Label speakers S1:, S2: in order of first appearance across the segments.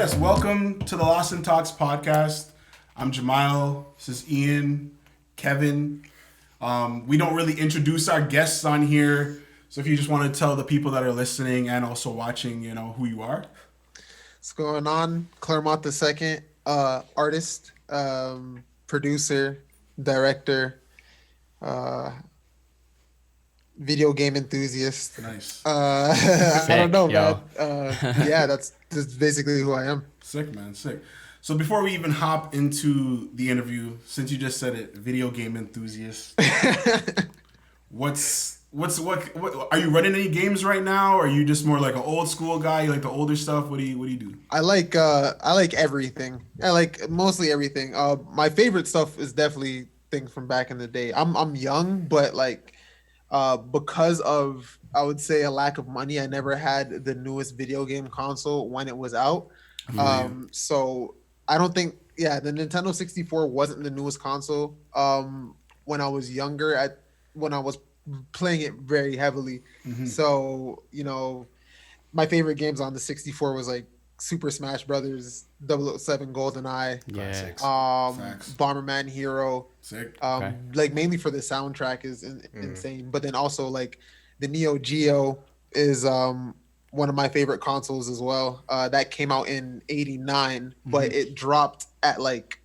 S1: yes, welcome to the Lost in Talks podcast. I'm Jamile. This is Ian, Kevin. We don't really introduce our guests on here, so if you just want to tell the people that are listening and also watching, you know, who you are.
S2: What's going on? Clairmont The Second, artist, producer, director, video game enthusiast.
S1: Nice.
S2: I don't know,
S3: yo.
S2: man. Yeah, that's basically who I am.
S1: Sick, man, sick. So before we even hop into the interview, since you just said it, video game enthusiast, what are you running any games right now, or are you just more like an old school guy? You like the older stuff? What do you do?
S2: I like everything. I like mostly everything. My favorite stuff is definitely things from back in the day. I'm young, but like because of, I would say, a lack of money, I never had the newest video game console when it was out. So I don't think, the Nintendo 64 wasn't the newest console when I was younger, when I was playing it very heavily. So, you know, my favorite games on the 64 was like Super Smash Brothers, 007 GoldenEye, Bomberman Hero.
S1: Sick.
S2: Like mainly for the soundtrack is insane, but then also like the Neo Geo is one of my favorite consoles as well. That came out in '89, but it dropped at like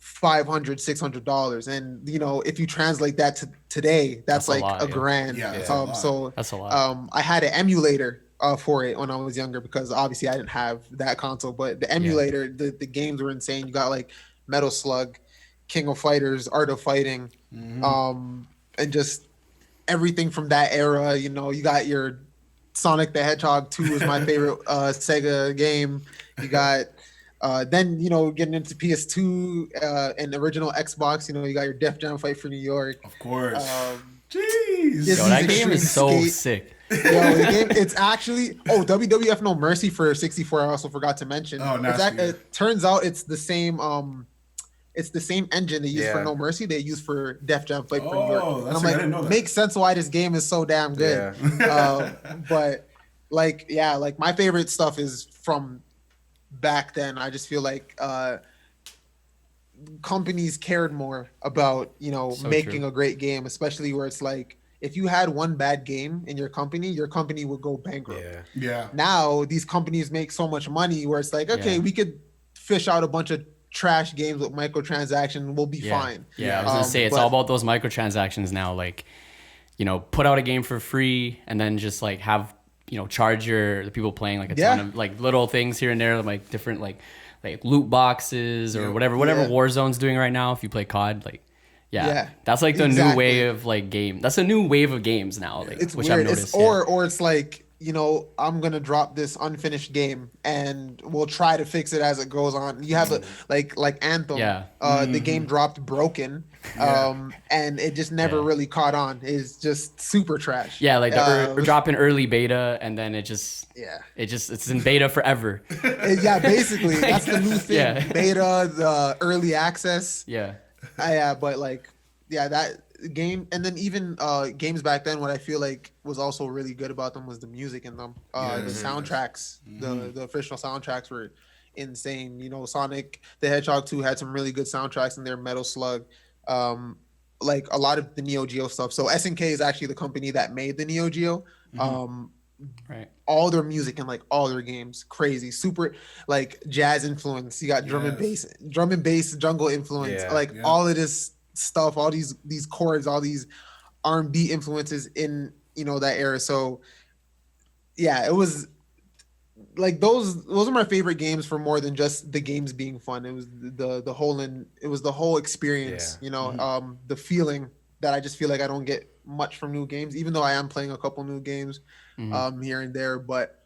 S2: $500-$600, and you know, if you translate that to today, that's like
S3: a lot,
S2: a grand.
S1: Yeah, that's a lot.
S2: So
S3: That's a lot.
S2: I had an emulator for it when I was younger, because obviously I didn't have that console, but the emulator, the games were insane. You got like Metal Slug, King of Fighters, Art of Fighting, and just everything from that era. You know, you got your Sonic the Hedgehog 2 is my favorite Sega game. You got then, you know, getting into PS2 and original Xbox, you know, you got your Def Jam Fight for New York.
S1: Of course. Jeez.
S3: Yo, that game
S2: Extreme
S3: is so
S2: Skate.
S3: sick.
S2: Yo, the game, it's actually WWF No Mercy for 64. I also forgot to mention.
S1: Oh, nasty.
S2: It turns out it's the same engine they use for No Mercy they use for Def Jam Fight for New York. And I'm
S1: I didn't know
S2: like,
S1: that.
S2: makes sense why this game is so damn good. But like, my favorite stuff is from back then. I just feel like companies cared more about, you know, making a great game, especially where it's like, if you had one bad game in your company would go bankrupt.
S1: Yeah.
S2: Now these companies make so much money where it's like, okay, we could fish out a bunch of trash games with microtransactions, we'll be fine.
S3: Yeah, I was gonna say it's all about those microtransactions now. Like, you know, put out a game for free and then just like have, you know, charge the people playing like a ton of like little things here and there, like different like loot boxes or whatever Warzone's doing right now. If you play COD, like that's like the new way of like game. That's a new wave of games now. Like,
S2: it's
S3: which
S2: weird.
S3: I've noticed.
S2: Or it's like, you know, I'm gonna drop this unfinished game and we'll try to fix it as it goes on. You have like Anthem. The game dropped broken, and it just never really caught on. It's just super trash.
S3: Yeah, like we're dropping early beta, and then it's in beta forever.
S2: Basically that's the new thing. Beta, the early access. But like, that game, and then even games back then, what I feel like was also really good about them was the music in them. The soundtracks, the official soundtracks were insane. You know, Sonic the Hedgehog 2 had some really good soundtracks in there. Metal Slug, like a lot of the Neo Geo stuff. So SNK is actually the company that made the Neo Geo. All their music and like all their games, crazy, super like jazz influence. You got drum and bass, jungle influence, all of this stuff, all these chords, all these R&B influences in, you know, that era. So it was like those are my favorite games for more than just the games being fun. It was the whole experience, you know, the feeling that I just feel like I don't get much from new games, even though I am playing a couple new games here and there. But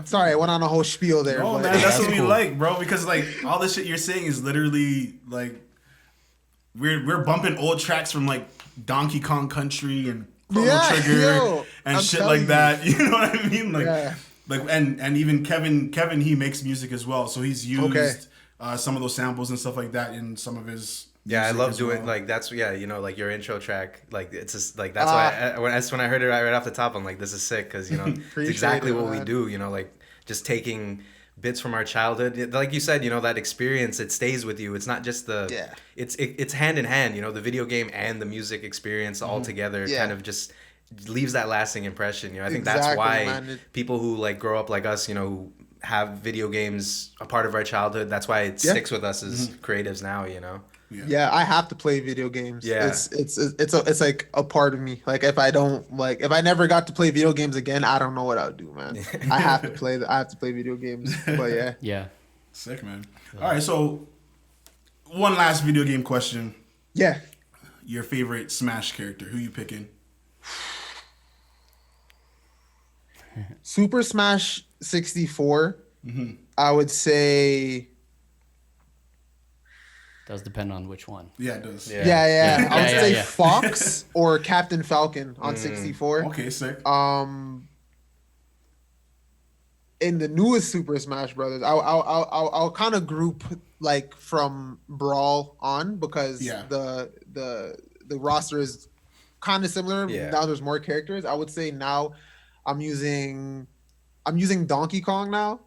S2: sorry, I went on a whole spiel there.
S1: Oh man, that's what we like, bro, because like all this shit you're saying is literally like we're bumping old tracks from like Donkey Kong Country and Chrono Trigger and shit like that. You know what I mean? Like like and even Kevin he makes music as well, so he's used some of those samples and stuff like that in some of his
S4: I love doing like that's you know, like your intro track, like it's just like that's why when I heard it right off the top, I'm like, this is sick, because you know it's exactly what we do, you know, like just taking bits from our childhood. Like you said, you know, that experience, it stays with you. It's not just it's hand in hand, you know, the video game and the music experience all together kind of just leaves that lasting impression. You know, I think that's why people who like grow up like us, you know, who have video games a part of our childhood, that's why it sticks with us as creatives now, you know.
S2: Yeah, I have to play video games. Yeah, it's like a part of me. Like if I never got to play video games again, I don't know what I would do, man. I have to play video games. But
S3: yeah,
S1: sick, man. All right, so one last video game question.
S2: Yeah,
S1: your favorite Smash character? Who you picking?
S2: Super Smash 64. I would say.
S3: Does depend on which one.
S1: Yeah, it does.
S2: Yeah. I would say Fox or Captain Falcon on 64.
S1: Okay, sick.
S2: In the newest Super Smash Brothers, I'll kind of group like from Brawl on because the roster is kind of similar.
S4: Yeah.
S2: Now there's more characters. I would say now I'm using Donkey Kong now.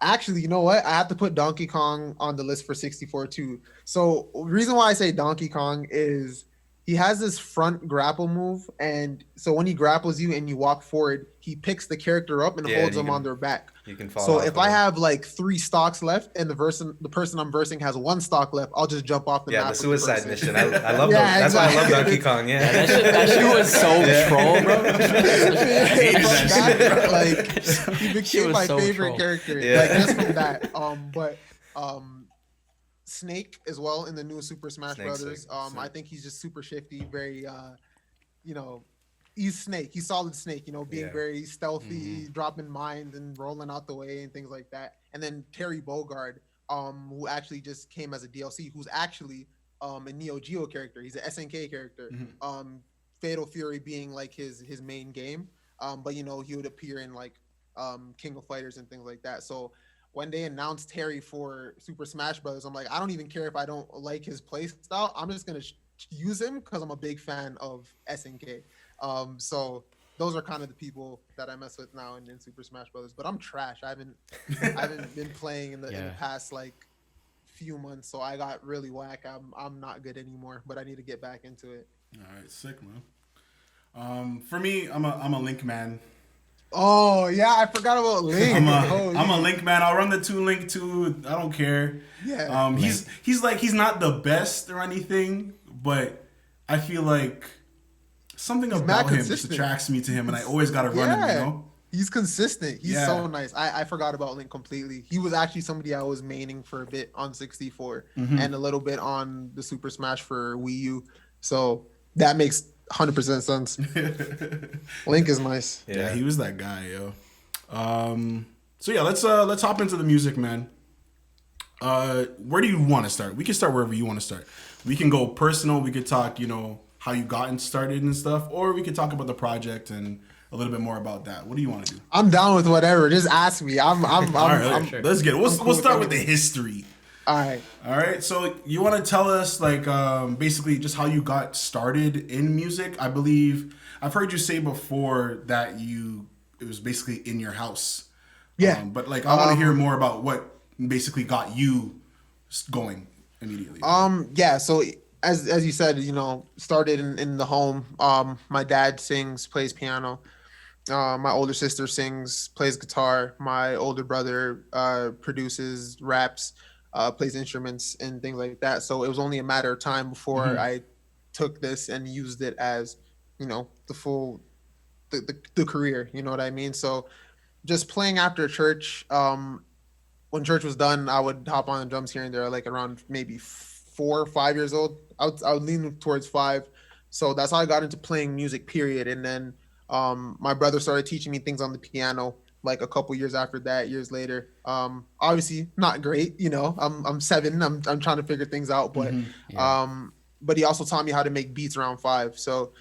S2: Actually, you know what? I have to put Donkey Kong on the list for 64 too. So the reason why I say Donkey Kong is he has this front grapple move, and so when he grapples you and you walk forward, he picks the character up and holds them on their back.
S4: You can follow.
S2: So if I have like 3 stocks left and the person I'm versing has 1 stock left, I'll just jump off the map.
S4: Yeah, the suicide mission. I love those. That's why I love Donkey Kong. Yeah,
S3: that shit was so troll, bro.
S2: Like he became my favorite character. Like just from that. But Snake as well in the new Super Smash Brothers. I think he's just super shifty, very you know, he's Snake. He's solid Snake, you know, being very stealthy, dropping mines and rolling out the way and things like that. And then Terry Bogard, who actually just came as a DLC, who's actually a Neo Geo character. He's an SNK character. Fatal Fury being like his main game. But you know, he would appear in like King of Fighters and things like that. So when they announced Terry for Super Smash Brothers, I'm like, I don't even care if I don't like his play style. I'm just gonna use him because I'm a big fan of SNK. So those are kind of the people that I mess with now in Super Smash Brothers. But I'm trash. I haven't been playing in the past like few months, so I got really whack. I'm not good anymore, but I need to get back into it.
S1: All right, sick, man. For me, I'm a Link man.
S2: Oh yeah, I forgot about Link.
S1: I'm a Link man. I'll run the 2 Link too. I don't care.
S2: Yeah.
S1: He's not the best or anything, but I feel like something about him just attracts me to him, and I always gotta run him. You know.
S2: He's consistent. He's so nice. I forgot about Link completely. He was actually somebody I was maining for a bit on 64 and a little bit on the Super Smash for Wii U. So that makes 100% sense. Link is nice.
S1: Yeah, he was that guy, yo. So yeah, let's hop into the music, man. Where do you want to start? We can start wherever you want to start. We can go personal. We could talk, you know, how you gotten started and stuff, or we could talk about the project and a little bit more about that. What do you want to do?
S2: I'm down with whatever. Just ask me. All
S1: right, sure. Let's get it. We'll start with the history.
S2: All
S1: right. So you want to tell us, like, basically just how you got started in music? I believe I've heard you say before that it was basically in your house.
S2: Yeah.
S1: But like, I want to hear more about what basically got you going immediately.
S2: Yeah. So as you said, you know, started in the home. My dad sings, plays piano. My older sister sings, plays guitar. My older brother produces, raps, plays instruments and things like that. So it was only a matter of time before I took this and used it as, you know, the full the career. You know what I mean? So just playing after church. When church was done, I would hop on the drums here and there, like around maybe 4 or 5 years old. I would lean towards 5. So that's how I got into playing music, period. And then my brother started teaching me things on the piano like a couple years after that, years later. Obviously not great, you know, I'm 7, I'm trying to figure things out, but but he also taught me how to make beats around 5. So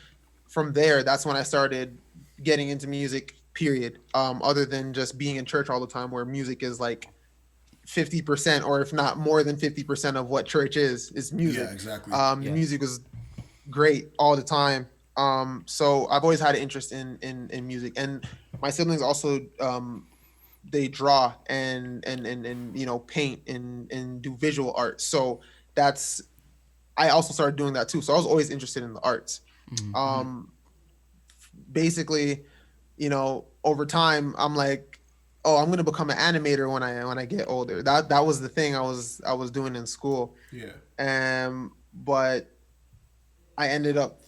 S2: from there, that's when I started getting into music, period. Other than just being in church all the time, where music is like 50%, or if not more than 50% of what church is music.
S1: Yeah, exactly.
S2: The music was great all the time. So I've always had an interest in music, and my siblings also they draw and you know, paint and do visual art. So that's, I also started doing that too. So I was always interested in the arts. Basically, you know, over time, I'm like, oh, I'm gonna become an animator when I get older. That was the thing I was doing in school.
S1: Yeah.
S2: But I ended up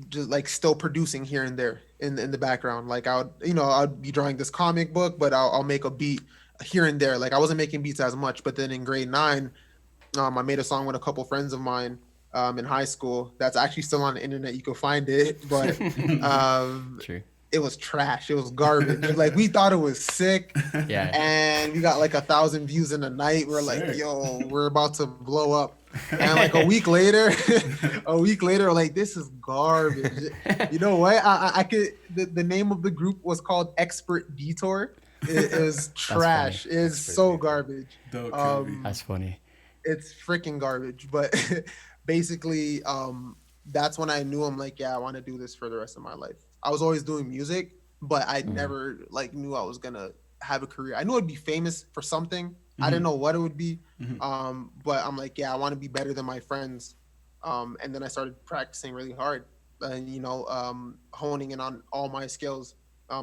S2: just like still producing here and there in the background. Like I'd be drawing this comic book, but I'll make a beat here and there. Like I wasn't making beats as much, but then in grade 9, I made a song with a couple friends of mine in high school. That's actually still on the internet. You can find it, but
S3: True.
S2: It was trash. It was garbage. Like we thought it was sick.
S3: Yeah.
S2: And we got like 1,000 views in a night. We're like, yo, we're about to blow up. And like a week later, like, this is garbage. You know what? I could, the name of the group was called Expert Detour. It was trash. It's so garbage.
S3: That's funny.
S2: It's freaking garbage. But basically, that's when I knew, I'm like, yeah, I want to do this for the rest of my life. I was always doing music, but I never like knew I was gonna have a career. I knew I'd be famous for something. I didn't know what it would be. But I'm like, yeah, I want to be better than my friends. And then I started practicing really hard and, you know, honing in on all my skills,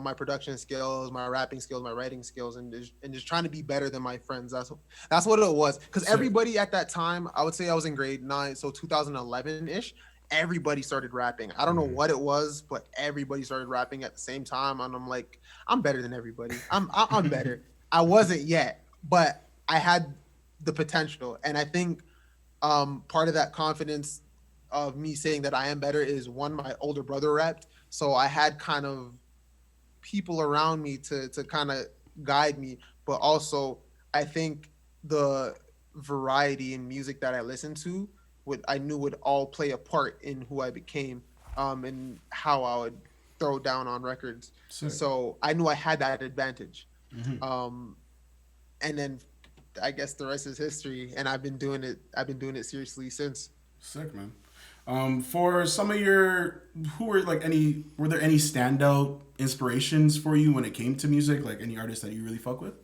S2: my production skills, my rapping skills, my writing skills, and just trying to be better than my friends. That's what it was. Because everybody at that time, I would say I was in grade 9, so 2011-ish, everybody started rapping. I don't know what it was, but everybody started rapping at the same time. And I'm like, I'm better than everybody. I'm better. I wasn't yet, but I had the potential. And I think part of that confidence of me saying that I am better is, one, my older brother rapped. So I had kind of people around me to kind of guide me. But also, I think the variety in music that I listened to, I knew would all play a part in who I became, and how I would throw down on records. So I knew I had that advantage. And then I guess the rest is history, and I've been doing it seriously since.
S1: Sick, man. For some of were there any standout inspirations for you when it came to music? Like any artists that you really fuck with?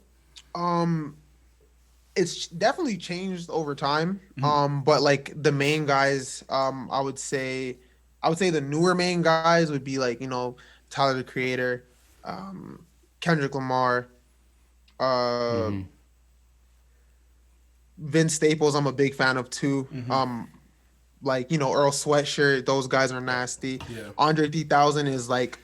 S2: It's definitely changed over time. But like the main guys, I would say the newer main guys would be like, you know, Tyler the Creator, Kendrick Lamar, Vince Staples. I'm a big fan of too. Like, you know, Earl Sweatshirt. Those guys are nasty.
S1: Yeah.
S2: Andre 3000 is like,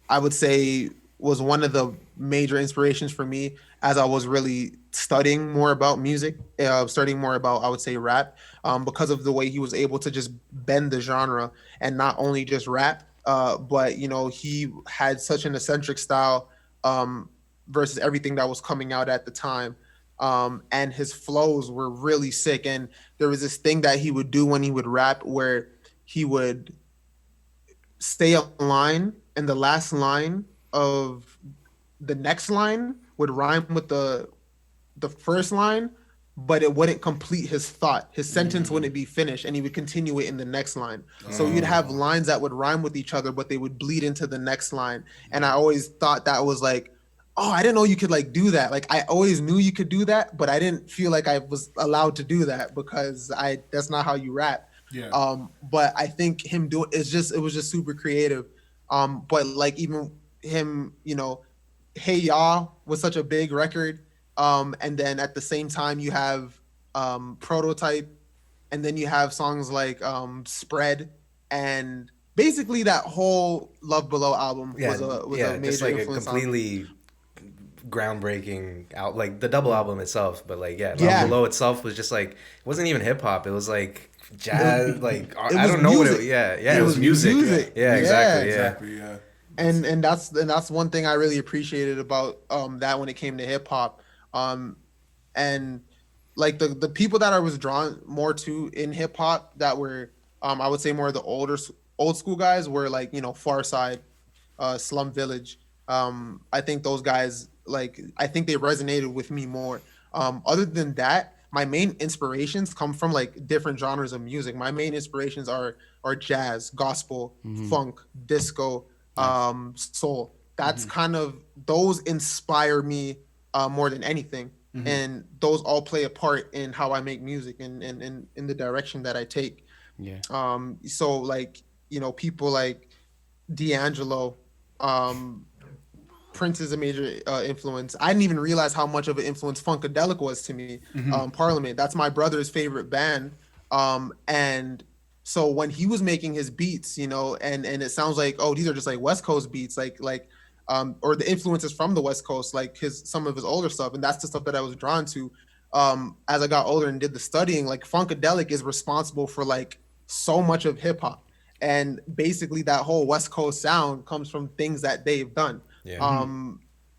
S2: I would say, was one of the major inspirations for me as I was really studying more about music, studying more about, I would say, rap, because of the way he was able to just bend the genre and not only just rap, but, you know, he had such an eccentric style versus everything that was coming out at the time. And his flows were really sick. And there was this thing that he would do when he would rap where he would stay a line and the last line of the next line would rhyme with the first line, but it wouldn't complete his thought. His sentence wouldn't be finished, and he would continue it in the next line. So you'd have lines that would rhyme with each other, but they would bleed into the next line. And I always thought that was like, oh, I didn't know you could like do that. Like I always knew you could do that, but I didn't feel like I was allowed to do that because that's not how you rap.
S1: Yeah.
S2: But I think him doing it was just super creative. But like even him, you know, Hey Ya was such a big record. And then at the same time you have Prototype, and then you have songs like Spread, and basically that whole Love Below album was a major
S4: just like
S2: influence
S4: a completely groundbreaking out, like the double album itself. But like Love Below itself was just like, it wasn't even hip hop. It was like jazz, like I don't know what it. It was music. Yeah, exactly.
S1: Yeah.
S2: And that's one thing I really appreciated about that when it came to hip hop. And like the people that I was drawn more to in hip hop that were I would say more of the old school guys were like, you know, Far Side, Slum Village. I think those guys, like, I think they resonated with me more. Other than that, my main inspirations come from like different genres of music. My main inspirations are jazz, gospel, funk, disco, soul. that's kind of, those inspire me more than anything. And those all play a part in how I make music and in the direction that I take.
S3: Yeah.
S2: So like, people like D'Angelo, Prince is a major influence. I didn't even realize how much of an influence Funkadelic was to me. Parliament, that's my brother's favorite band. And so when he was making his beats, and it sounds like, oh, these are just like West Coast beats, or the influences from the West Coast, like some of his older stuff. And that's the stuff that I was drawn to. As I got older and did the studying, like Funkadelic is responsible for like so much of hip hop. And basically that whole West Coast sound comes from things that they've done. Yeah.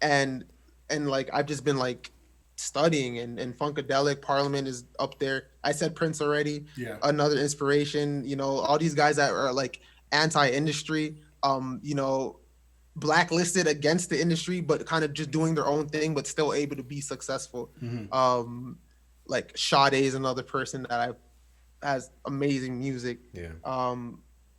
S2: And like I've just been like studying and Funkadelic, Parliament is up there. I said Prince already. Yeah. Another inspiration, all these guys that are like anti-industry, blacklisted against the industry, but kind of just doing their own thing, but still able to be successful. Like Sade is another person that has amazing music. Yeah.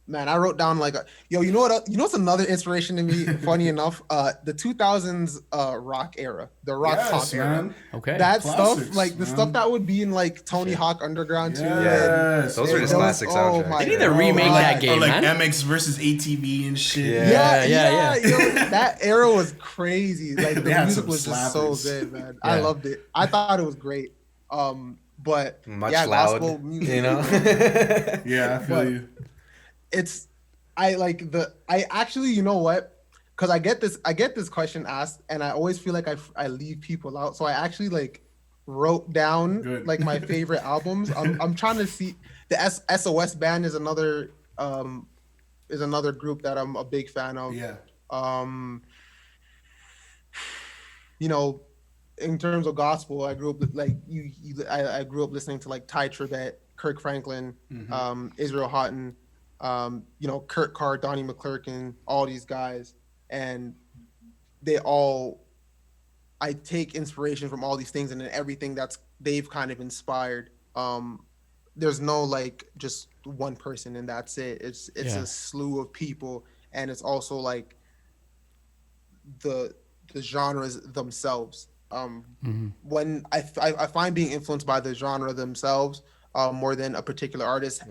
S2: Man, I wrote down like, what's another inspiration to me, funny enough, the 2000s rock era, the rock pop era.
S3: Okay.
S2: That classics, stuff, like the stuff that would be in like Tony Hawk Underground too.
S4: Yes. Those are just classic soundtracks.
S3: They need to remake that game,
S1: or like
S3: man.
S1: MX versus ATV and shit.
S2: Yeah. That era was crazy. Like the music was just so good, man. I loved it. I thought it was great. But
S4: much loud,
S2: gospel music,
S1: Yeah, I feel you.
S2: I actually, you know what? Because I get this question asked, and I always feel like I leave people out. So I actually like wrote down like my favorite albums. I'm trying to see. The SOS Band is another group that I'm a big fan of. Yeah. In terms of gospel, I grew up like I grew up listening to like Ty Tribbett, Kirk Franklin, Israel Houghton. Kurt Carr, Donnie McClurkin, all these guys, and I take inspiration from all these things, and then everything they've kind of inspired. There's no like just one person and that's it. It's a slew of people, and it's also like the genres themselves. When I find being influenced by the genre themselves more than a particular artist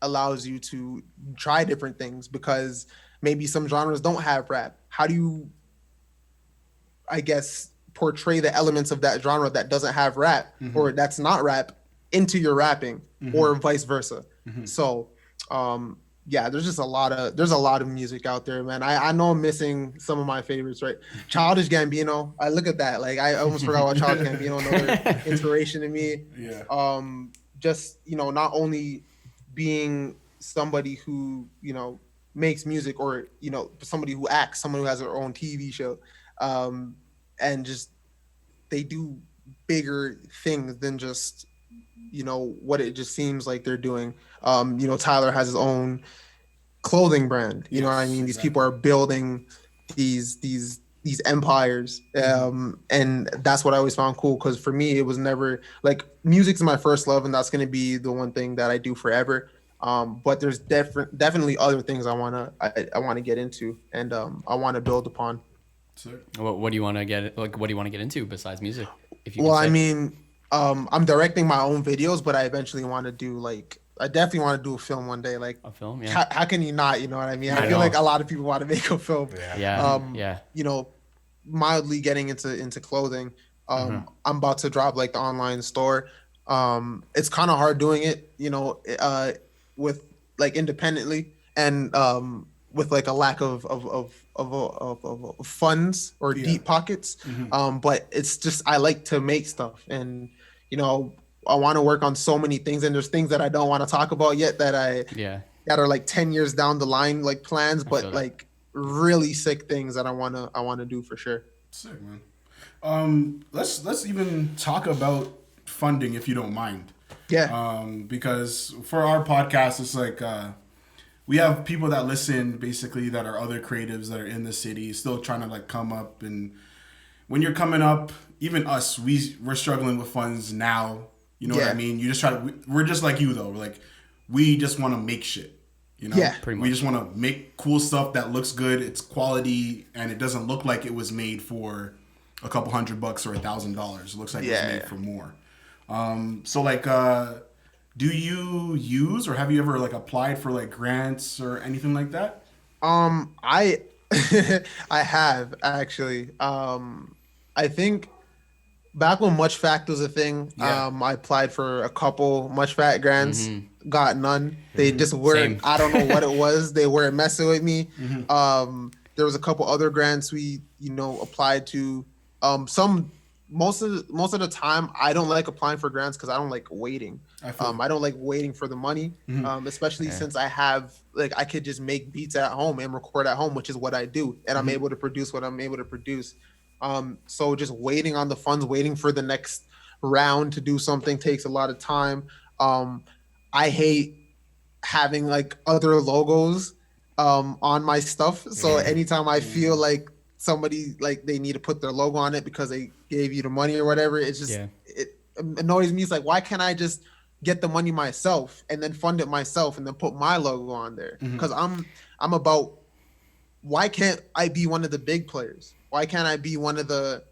S2: allows you to try different things, because maybe some genres don't have rap. How do you, I guess, portray the elements of that genre that doesn't have rap or that's not rap into your rapping, or vice versa? So there's just a lot of music out there, man. I know I'm missing some of my favorites, right? Childish Gambino, I look at that, like I almost forgot about Childish Gambino, another inspiration to me. Just not only being somebody who makes music, or somebody who acts, someone who has their own TV show, and just they do bigger things than just what it just seems like they're doing. Tyler has his own clothing brand. You know what I mean? These people are building these empires, and that's what I always found cool, because for me it was never like, music's my first love, and that's going to be the one thing that I do forever. But there's definitely other things I want to get into, and I want to build upon.
S3: What do you want to get into besides music?
S2: I'm directing my own videos, but I eventually want to do I definitely want to do a film one day. Like
S3: a film, yeah.
S2: How can you not? You know what I mean? I feel like a lot of people want to make a film.
S3: Yeah.
S2: Mildly getting into clothing. I'm about to drop like the online store. It's kind of hard doing it, with like independently, and with like a lack of funds or deep pockets. But it's just, I like to make stuff, and I want to work on so many things, and there's things that I don't want to talk about yet that that are like 10 years down the line, like plans, but like really sick things that I want to do for sure.
S1: Sick, man. Let's even talk about funding, if you don't mind.
S2: Yeah.
S1: Because for our podcast, it's like we have people that listen, basically, that are other creatives that are in the city, still trying to like come up. And when you're coming up, even us, we're struggling with funds now. You know what I mean? You just we're just like you though. Like, we just want to make shit. You know,
S2: Yeah,
S3: pretty
S1: we
S3: much.
S1: just want to make cool stuff that looks good, it's quality, and it doesn't look like it was made for a couple $100 or $1,000. It looks like it was made for more. So like, do you use or have you ever like applied for like grants or anything like that?
S2: I I have actually. I think back when Much Fact was a thing, I applied for a couple Much Fact grants, got none. They just weren't.
S3: Same.
S2: I don't know what it was. They weren't messing with me. There was a couple other grants we applied to. Some most of the time I don't like applying for grants because I don't like waiting. I don't like waiting for the money, especially since I have I could just make beats at home and record at home, which is what I do, and I'm able to produce what I'm able to produce. So just waiting on the funds, waiting for the next round to do something takes a lot of time. I hate having like other logos on my stuff. So anytime I feel like somebody like they need to put their logo on it because they gave you the money or whatever, it's just it annoys me. It's like, why can't I just get the money myself and then fund it myself and then put my logo on there? Because I'm about, why can't I be one of the big players? Why can't I be one of the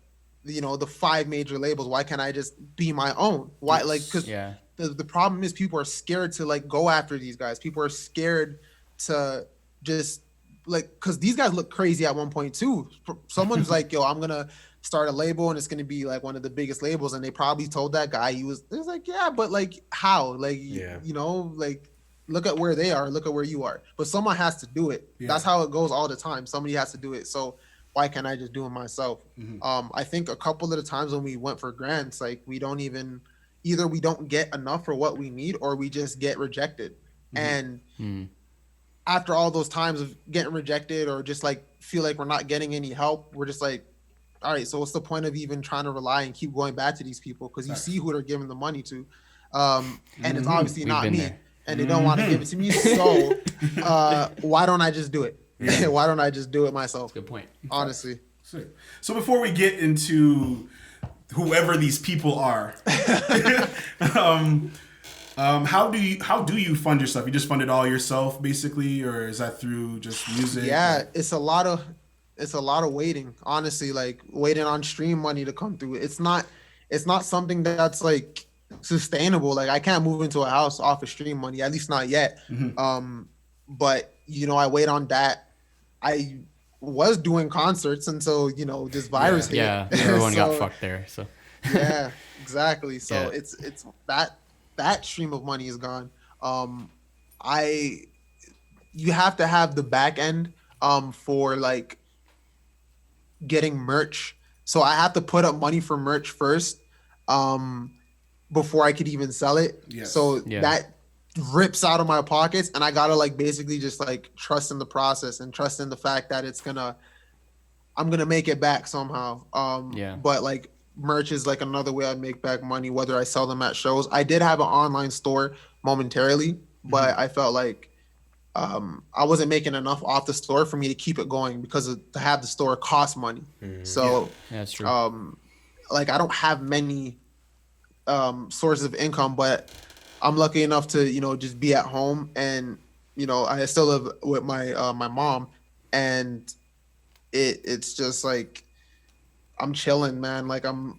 S2: the 5 major labels? Why can't I just be my own? Why? Like, because the problem is people are scared to like go after these guys. People are scared to just because these guys look crazy at one point too. Someone's like, yo, I'm gonna start a label and it's gonna be like one of the biggest labels, and they probably told that guy he was like, yeah, but like how? Like like look at where they are, look at where you are. But someone has to do it. That's how it goes all the time. Somebody has to do it. So why can't I just do it myself? I think a couple of the times when we went for grants, like we don't get enough for what we need, or we just get rejected. And after all those times of getting rejected or just like feel like we're not getting any help, we're just like, all right, so what's the point of even trying to rely and keep going back to these people? Because you see who they're giving the money to. And it's obviously not me. And they don't want to give it to me. So why don't I just do it? Why don't I just do it myself?
S3: Good point.
S2: Honestly.
S1: So before we get into whoever these people are, how do you fund yourself? You just fund it all yourself, basically, or is that through just music?
S2: Yeah, it's a lot of waiting. Honestly, like waiting on stream money to come through. It's not something that's like sustainable. Like I can't move into a house off of stream money, at least not yet. But I wait on that. I was doing concerts until this virus hit.
S3: Yeah, everyone got fucked there. So
S2: yeah, exactly. So it's that stream of money is gone. You have to have the back end for like getting merch. So I have to put up money for merch first before I could even sell it. So that rips out of my pockets, and I gotta like basically just like trust in the process and trust in the fact that I'm gonna make it back somehow. But like merch is like another way I make back money, whether I sell them at shows. I did have an online store momentarily, but I felt like I wasn't making enough off the store for me to keep it going, because to have the store costs money. So
S3: that's true.
S2: Like I don't have many sources of income, but I'm lucky enough to just be at home, and I still live with my my mom, and it's just like I'm chilling, man. Like I'm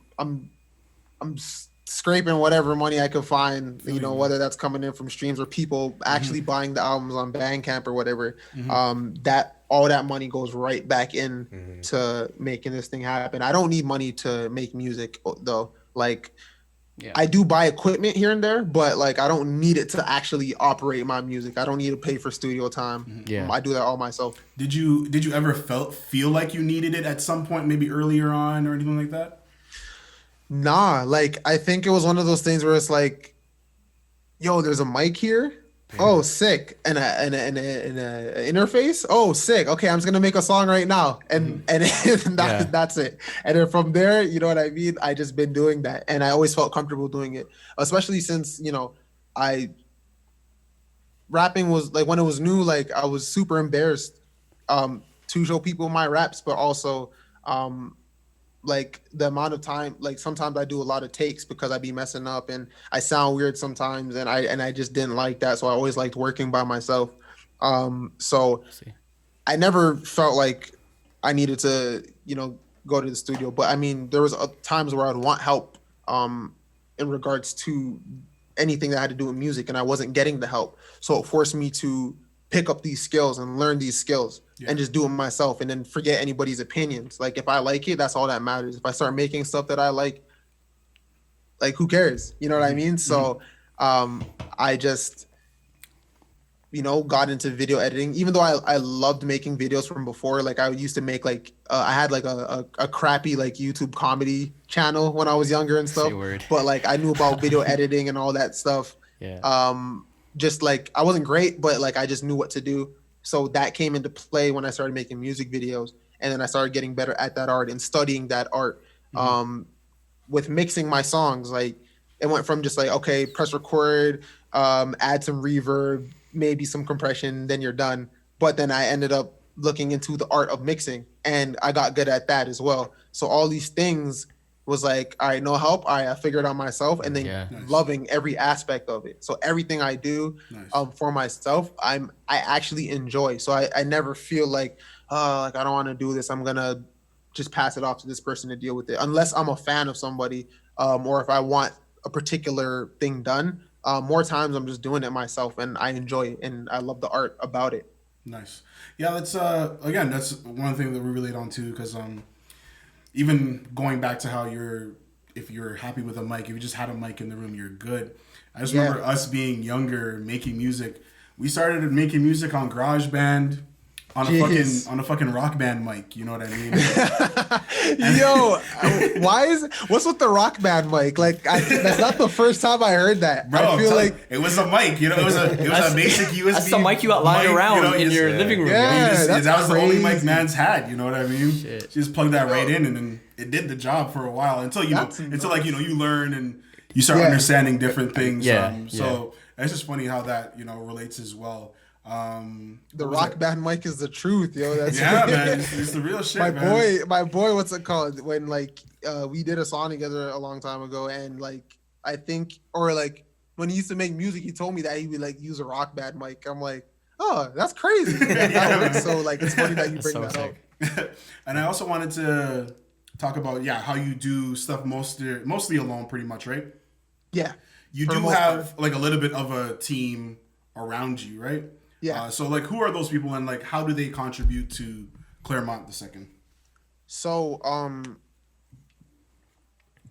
S2: scraping whatever money I could find, whether that's coming in from streams or people actually buying the albums on Bandcamp or whatever. That all that money goes right back in to making this thing happen. I don't need money to make music though. Like I do buy equipment here and there, but like I don't need it to actually operate my music. I don't need to pay for studio time. I do that all myself.
S1: Did you ever feel like you needed it at some point, maybe earlier on or anything like that?
S2: Nah, like I think it was one of those things where it's like, yo, there's a mic here. Oh, sick. And an interface. Oh, sick. Okay, I'm just gonna make a song right now, and that's it. And then from there, you know what I mean. I just been doing that, and I always felt comfortable doing it, especially since rapping was like when it was new. Like I was super embarrassed to show people my raps, but also like the amount of time, like sometimes I do a lot of takes because I be messing up and I sound weird sometimes, and I just didn't like that. So I always liked working by myself. So I never felt like I needed to, go to the studio. But I mean, there was times where I'd want help in regards to anything that had to do with music, and I wasn't getting the help. So it forced me to pick up these skills and learn these skills and just do it myself, and then forget anybody's opinions. Like if I like it, that's all that matters. If I start making stuff that I like who cares? You know what I mean? So I just got into video editing, even though I loved making videos from before. Like I used to make I had like a crappy like YouTube comedy channel when I was younger and stuff. But like I knew about video editing and all that stuff. Just like I wasn't great, but like I just knew what to do. So that came into play when I started making music videos, and then I started getting better at that art and studying that art. With mixing my songs, like it went from just like, okay, press record, add some reverb, maybe some compression, then you're done. But then I ended up looking into the art of mixing, and I got good at that as well. So all these things was like, all right, no help. All right, I figured out myself, and then loving every aspect of it. So everything I do for myself, I actually enjoy. So I never feel like I don't want to do this. I'm gonna just pass it off to this person to deal with it, unless I'm a fan of somebody, or if I want a particular thing done. More times I'm just doing it myself, and I enjoy it, and I love the art about it.
S1: Nice. Yeah, that's again, that's one thing that we relate on to, because even going back to how if you're happy with a mic, if you just had a mic in the room, you're good. I just remember us being younger, making music. We started making music on GarageBand, on a fucking Rock Band mic, you know what I mean?
S2: Yo, what's with the Rock Band mic? Like that's not the first time I heard that.
S1: Bro,
S2: I feel like
S1: it was a mic, it was a basic USB.
S3: That's the mic you got lying around in your living room.
S1: Yeah, that was the only mic man's had, you know what I mean? Shit. You just plugged that right in, and then it did the job for a while until you learn and you start understanding different things. So it's just funny how that relates as well.
S2: The Rock Band mic is the truth, yo. That's
S1: man, it's the real shit.
S2: My boy, what's it called? When we did a song together a long time ago, and I think, or when he used to make music, he told me that he would use a Rock Band mic. I'm like, oh, that's crazy. So it's funny that you bring that up.
S1: And I also wanted to talk about how you do stuff mostly alone, pretty much, right?
S2: Yeah.
S1: You do have a little bit of a team around you, right?
S2: Yeah.
S1: So who are those people, and how do they contribute to Clairmont the Second?
S2: So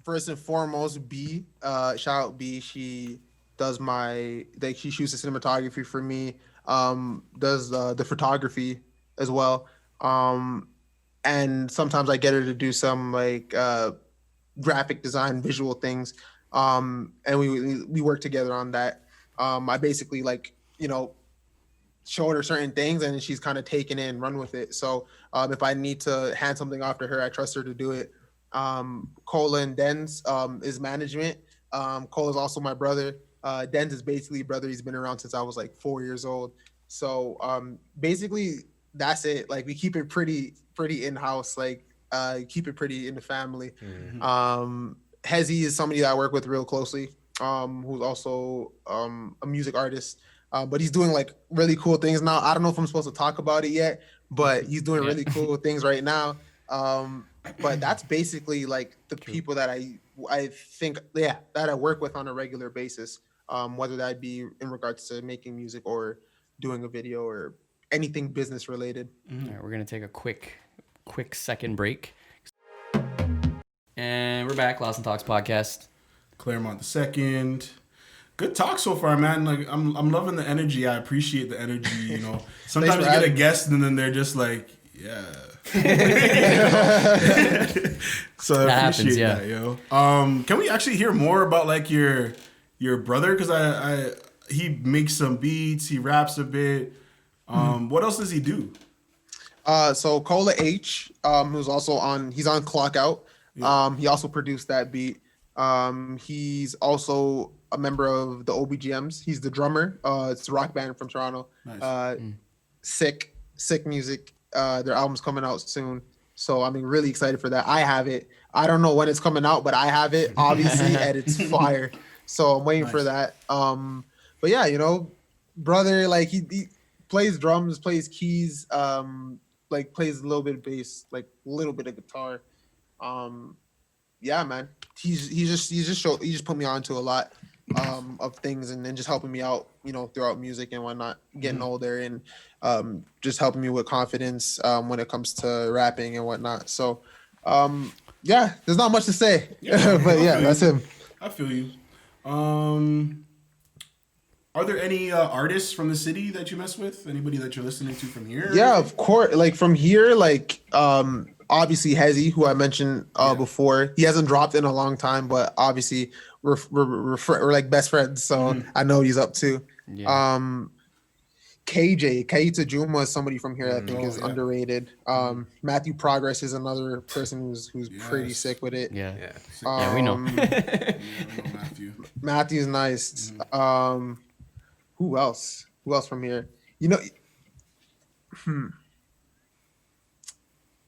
S2: first and foremost, B, shout out B. She does she shoots the cinematography for me. Does the photography as well. And sometimes I get her to do some graphic design, visual things. And we work together on that. I basically showed her certain things, and she's kind of taken it and run with it. So if I need to hand something off to her, I trust her to do it. Cola and Denz is management. Cola is also my brother. Denz is basically brother. He's been around since I was 4 years old. So basically that's it. We keep it pretty in-house. Keep it pretty in the family. Mm-hmm. Hezi is somebody that I work with real closely, who's also a music artist. But he's doing really cool things now. I don't know if I'm supposed to talk about it yet, but he's doing really cool things right now. But that's basically the people that I think that I work with on a regular basis, whether that be in regards to making music or doing a video or anything business related.
S3: All right, we're gonna take a quick second break, and we're back. Lost and Talks podcast.
S1: Clairmont the Second. Good talk so far, man. I'm loving the energy. I appreciate the energy. Sometimes you get a guest and then they're just yeah. So I appreciate that, yo. Can we actually hear more about your brother? Because he makes some beats. He raps a bit. What else does he do?
S2: So Cola H, who's also he's on Clock Out. Yeah. He also produced that beat. He's also a member of the OBGMs. He's the drummer. It's a rock band from Toronto. Nice. Sick music. Their album's coming out soon. So I'm really excited for that. I have it. I don't know when it's coming out, but I have it, obviously, and it's fire. So I'm waiting for that. But yeah, brother, he plays drums, plays keys, like plays a little bit of bass, like a little bit of guitar. Yeah, man, he just put me onto a lot of things, and then just helping me out, throughout music and whatnot, getting older, and just helping me with confidence when it comes to rapping and whatnot. So yeah, there's not much to say, but yeah, that's him.
S1: I feel you. Are there any artists from the city that you mess with? Anybody that you're listening to from here?
S2: Yeah, of course. Like from here, like obviously Hezzy, who I mentioned before. He hasn't dropped in a long time, but obviously we're like best friends, so I know what he's up to. Yeah. KJ, Kaita Juma is somebody from here I think is underrated. Matthew Progress is another person who's pretty sick with it.
S3: Yeah, we know.
S1: Matthew.
S2: Matthew's nice. Who else? Who else from here?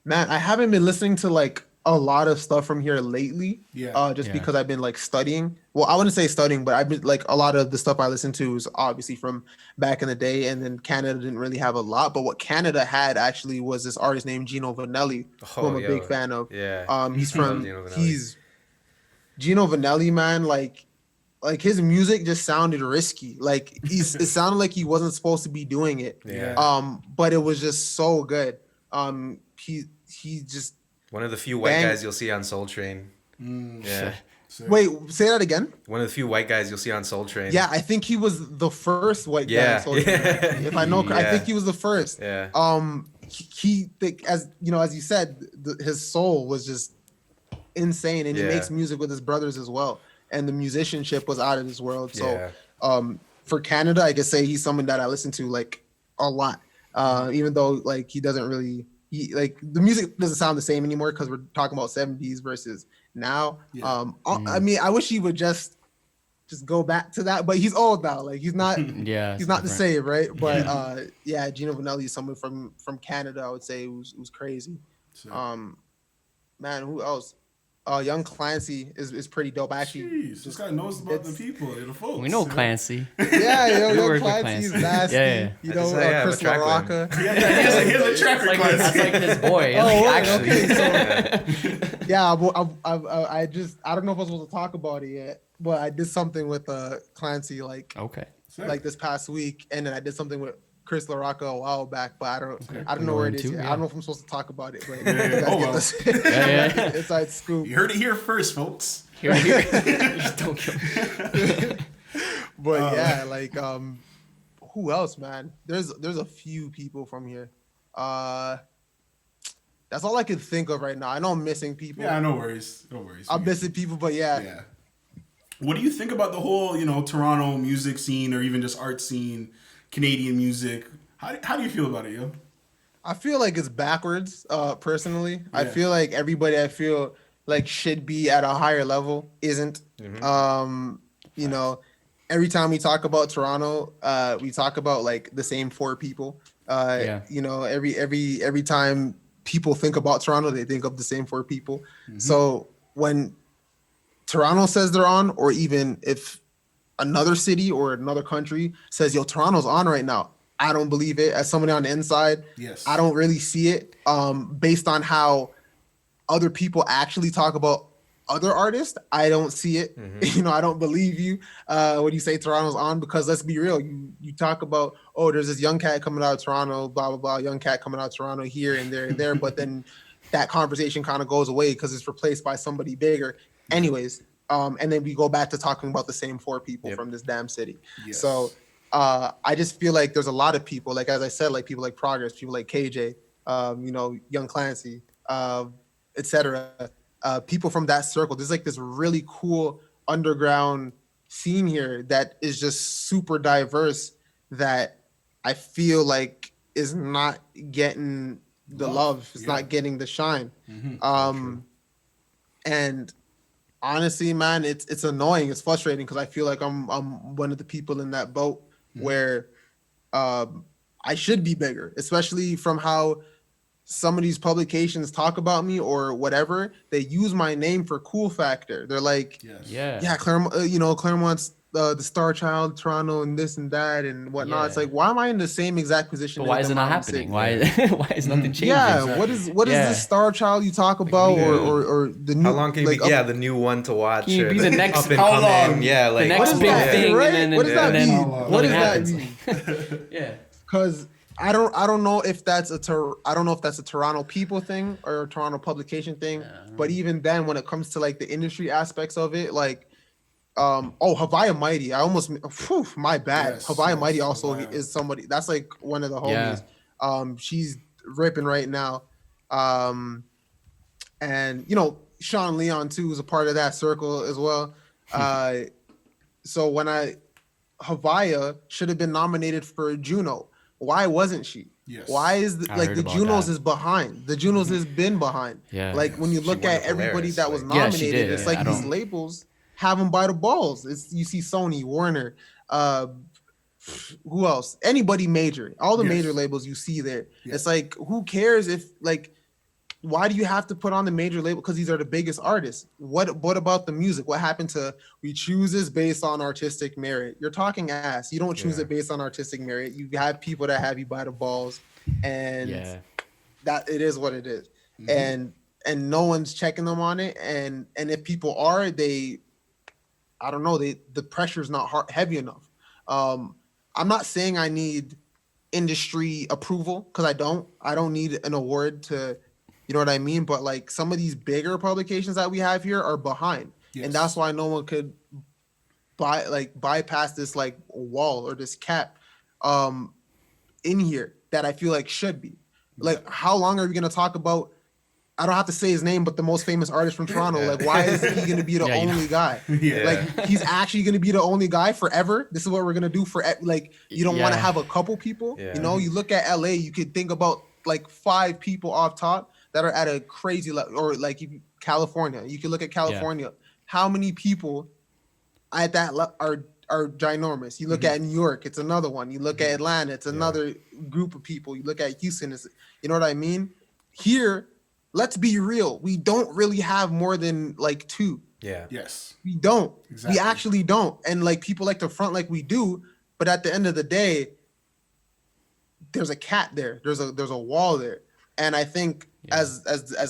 S2: Man, I haven't been listening to like a lot of stuff from here lately. Because I've been like studying. Well, I wouldn't say studying, but I've been like a lot of the stuff I listen to is obviously from back in the day, and then Canada didn't really have a lot. But what Canada had actually was this artist named Gino Vanelli, who I'm a big fan of.
S4: Yeah.
S2: He's Gino Vanelli, man. Like his music just sounded risky. Like it sounded like he wasn't supposed to be doing it.
S4: Yeah.
S2: But it was just so good. He just
S4: one of the few white guys you'll see on Soul Train. Yeah.
S2: Wait, say that again.
S4: One of the few white guys you'll see on Soul Train.
S2: Yeah, I think he was the first white guy on Soul Train. If I know, I think he was the first.
S4: Yeah.
S2: As you said, his soul was just insane, and he makes music with his brothers as well. And the musicianship was out of this world. So, for Canada, I could say he's someone that I listen to like a lot. Even though like he doesn't really, the music doesn't sound the same anymore because we're talking about 70s versus now. I mean, I wish he would just go back to that, but he's old now. Like he's not, he's not the same, right? But Gino Vanelli is someone from Canada, I would say, who's crazy. Man, who else? Young Clancy is pretty dope. Actually,
S1: this guy knows about the people, the folks.
S3: We know Clancy.
S2: Young Clancy's nasty.
S3: Yeah.
S2: Chris LaRocca.
S1: He has a track record.
S3: That's like his boy. Actually.
S2: Okay, so, I don't know if I was supposed to talk about it yet, but I did something with Clancy like this past week, and then I did something with Chris LaRocca a while back, but I don't know where it is yet. I don't know if I'm supposed to talk about it, but inside scoop.
S1: You heard it here first, folks.
S3: Just don't kill me.
S2: But who else, man? There's a few people from here. That's all I can think of right now. I know I'm missing people.
S1: Yeah, no worries.
S2: I'm missing people, but yeah.
S1: What do you think about the whole, Toronto music scene, or even just art scene? Canadian music. How do you feel about it, yo?
S2: I feel like it's backwards, personally. I feel like everybody I feel like should be at a higher level isn't. Every time we talk about Toronto, we talk about like the same four people. Every time people think about Toronto, they think of the same four people. So when Toronto says they're on, or even if another city or another country says, yo, Toronto's on right now, I don't believe it. As somebody on the inside, I don't really see it based on how other people actually talk about other artists. I don't see it. I don't believe you when you say Toronto's on, because let's be real. You talk about, there's this young cat coming out of Toronto, blah, blah, blah, young cat coming out of Toronto here and there and there. But then that conversation kind of goes away because it's replaced by somebody bigger. Anyways, and then we go back to talking about the same four people from this damn city. So I just feel like there's a lot of people, like as I said, like people like Progress, people like KJ, Young Clancy, etc. People from that circle. There's like this really cool underground scene here that is just super diverse that I feel like is not getting the love. It's not getting the shine. And honestly, man, it's annoying. It's frustrating because I feel like I'm one of the people in that boat where I should be bigger, especially from how some of these publications talk about me or whatever. They use my name for cool factor. They're like, Claremont, Claremont's the Star Child Toronto and this and that and whatnot.
S3: Yeah.
S2: It's like, why am I in the same exact position?
S3: But why
S2: as
S3: is it
S2: the
S3: not
S2: Mountain
S3: happening?
S2: City?
S3: Why is nothing changing?
S2: Yeah,
S1: Exactly.
S2: what is this Star Child you talk about, or the new?
S4: How long can you be? The new one to watch.
S3: Can you be the next
S4: up and
S1: how
S4: coming?
S1: long?
S4: Yeah, like
S3: the next
S2: what
S3: big
S2: is that,
S3: thing,
S2: right?
S3: and then
S2: What does that
S3: and then
S2: mean?
S3: nothing
S2: What does that
S3: happens.
S2: mean?
S3: Yeah.
S2: Because I don't know if that's a Toronto people thing or a Toronto publication thing. But even then, when it comes to like the industry aspects of it, like Havaya Mighty, my bad.
S1: Yes,
S2: Havaya Mighty also
S1: Havaya.
S2: is somebody that's like one of the homies. She's ripping right now. And Sean Leon too is a part of that circle as well. So when Havaya should have been nominated for a Juno. Why wasn't she?
S1: Yes.
S2: Why is the Junos is behind? The Junos has been behind.
S3: Yeah.
S2: Like when you look at everybody that was nominated,
S3: she did.
S2: it's like these labels have them by the balls. You see Sony, Warner, who else? Anybody major. All the major labels you see there. Yes. It's like, who cares if like, why do you have to put on the major label? Because these are the biggest artists. What about the music? What happened to we choose this based on artistic merit? You're talking ass. You don't choose it based on artistic merit. You have people that have you by the balls, and that it is what it is. Mm-hmm. And no one's checking them on it. And if people are, I don't know. The pressure's not heavy enough. I'm not saying I need industry approval because I don't need an award to. You know what I mean? But like some of these bigger publications that we have here are behind. Yes. And that's why no one could bypass this like wall or this cap in here that I feel like should be. Like, how long are we gonna talk about? I don't have to say his name, but the most famous artist from Toronto. Like, why is he gonna be the only guy? Like, he's actually gonna be the only guy forever. This is what we're gonna do for like. You don't want to have a couple people. You know, you look at LA, you could think about like 5 people off top that are at a crazy level, or like California. You can look at California. How many people at that are ginormous? You look at New York, it's another one. You look at Atlanta, it's another group of people. You look at Houston, you know what I mean? Here, let's be real. We don't really have more than like 2.
S4: Yeah.
S1: Yes.
S2: We don't.
S1: Exactly.
S2: We actually don't. And like people like to front like we do, but at the end of the day, there's a cat there. There's a wall there. And I think as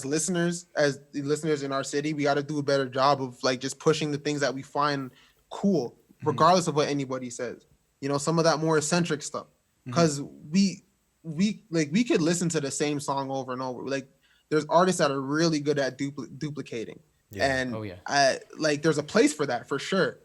S2: listeners, as the listeners in our city, we got to do a better job of like just pushing the things that we find cool, regardless of what anybody says. You know, some of that more eccentric stuff, because we could listen to the same song over and over. Like, there's artists that are really good at duplicating, and there's a place for that for sure.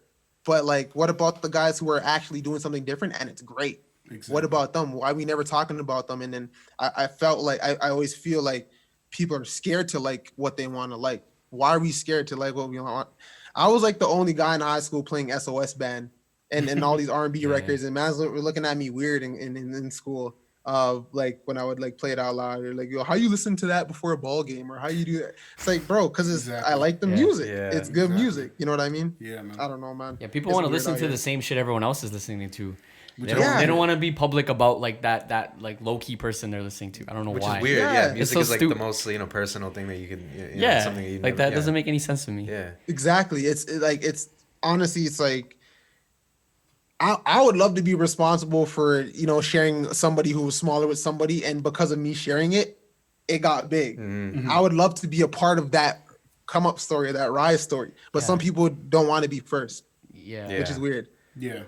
S2: But like, what about the guys who are actually doing something different and it's great? Exactly. What about them? Why are we never talking about them? And then I felt like I always feel like people are scared to like what they want to like. Why are we scared to like what we want? I was like the only guy in high school playing SOS band and all these R&B records, and man's were looking at me weird in school. Like when I would like play it out loud, or like, yo, how you listen to that before a ball game, or how you do that? It's like, bro, because I like the music. It's good music. You know what I mean?
S1: Yeah, man.
S2: I don't know, man.
S3: Yeah, people want to listen to the same shit everyone else is listening to. They don't want to be public about like that like low key person they're listening to. I don't know why.
S4: Which is weird. Yeah, music is like the most personal thing that you can. Something you
S3: like that doesn't make any sense to me.
S4: Yeah,
S2: exactly. It's honestly, it's like I would love to be responsible for sharing somebody who was smaller with somebody, and because of me sharing it, it got big. Mm-hmm. I would love to be a part of that come up story, that rise story. But some people don't want to be first. Yeah, which is weird.
S1: Yeah.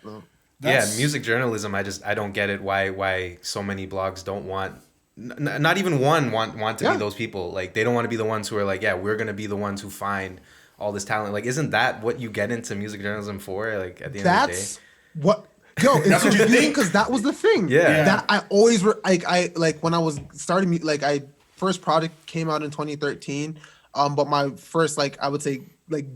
S2: No.
S4: Music journalism. I don't get it. Why so many blogs don't want, not even one want to be those people. Like, they don't want to be the ones who are like, we're gonna be the ones who find all this talent. Like, isn't that what you get into music journalism for? Like, at the end of the day,
S2: that's what. Yo, it's confusing because that was the thing. Yeah. That I always like when I was starting first project came out in 2013. But my first I would say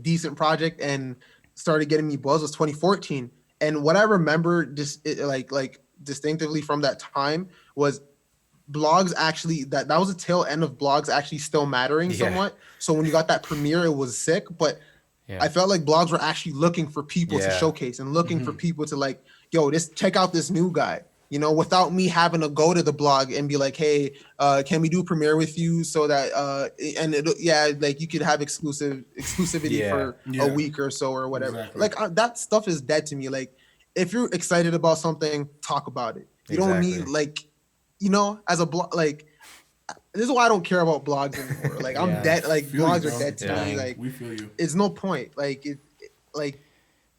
S2: decent project and started getting me buzz was 2014. And what I remember just distinctively from that time was blogs actually that was a tail end of blogs actually still mattering somewhat. So when you got that premiere, it was sick, but I felt like blogs were actually looking for people to showcase and looking for people to check out this new guy. without me having to go to the blog and be like, hey, can we do premiere with you so that like you could have exclusivity for a week or so or whatever. Exactly. Like that stuff is dead to me. Like if you're excited about something, talk about it. You don't need like, as a blog, like this is why I don't care about blogs anymore. Like I'm dead. Like blogs are dead to me. Like
S1: we feel you.
S2: It's no point. Like like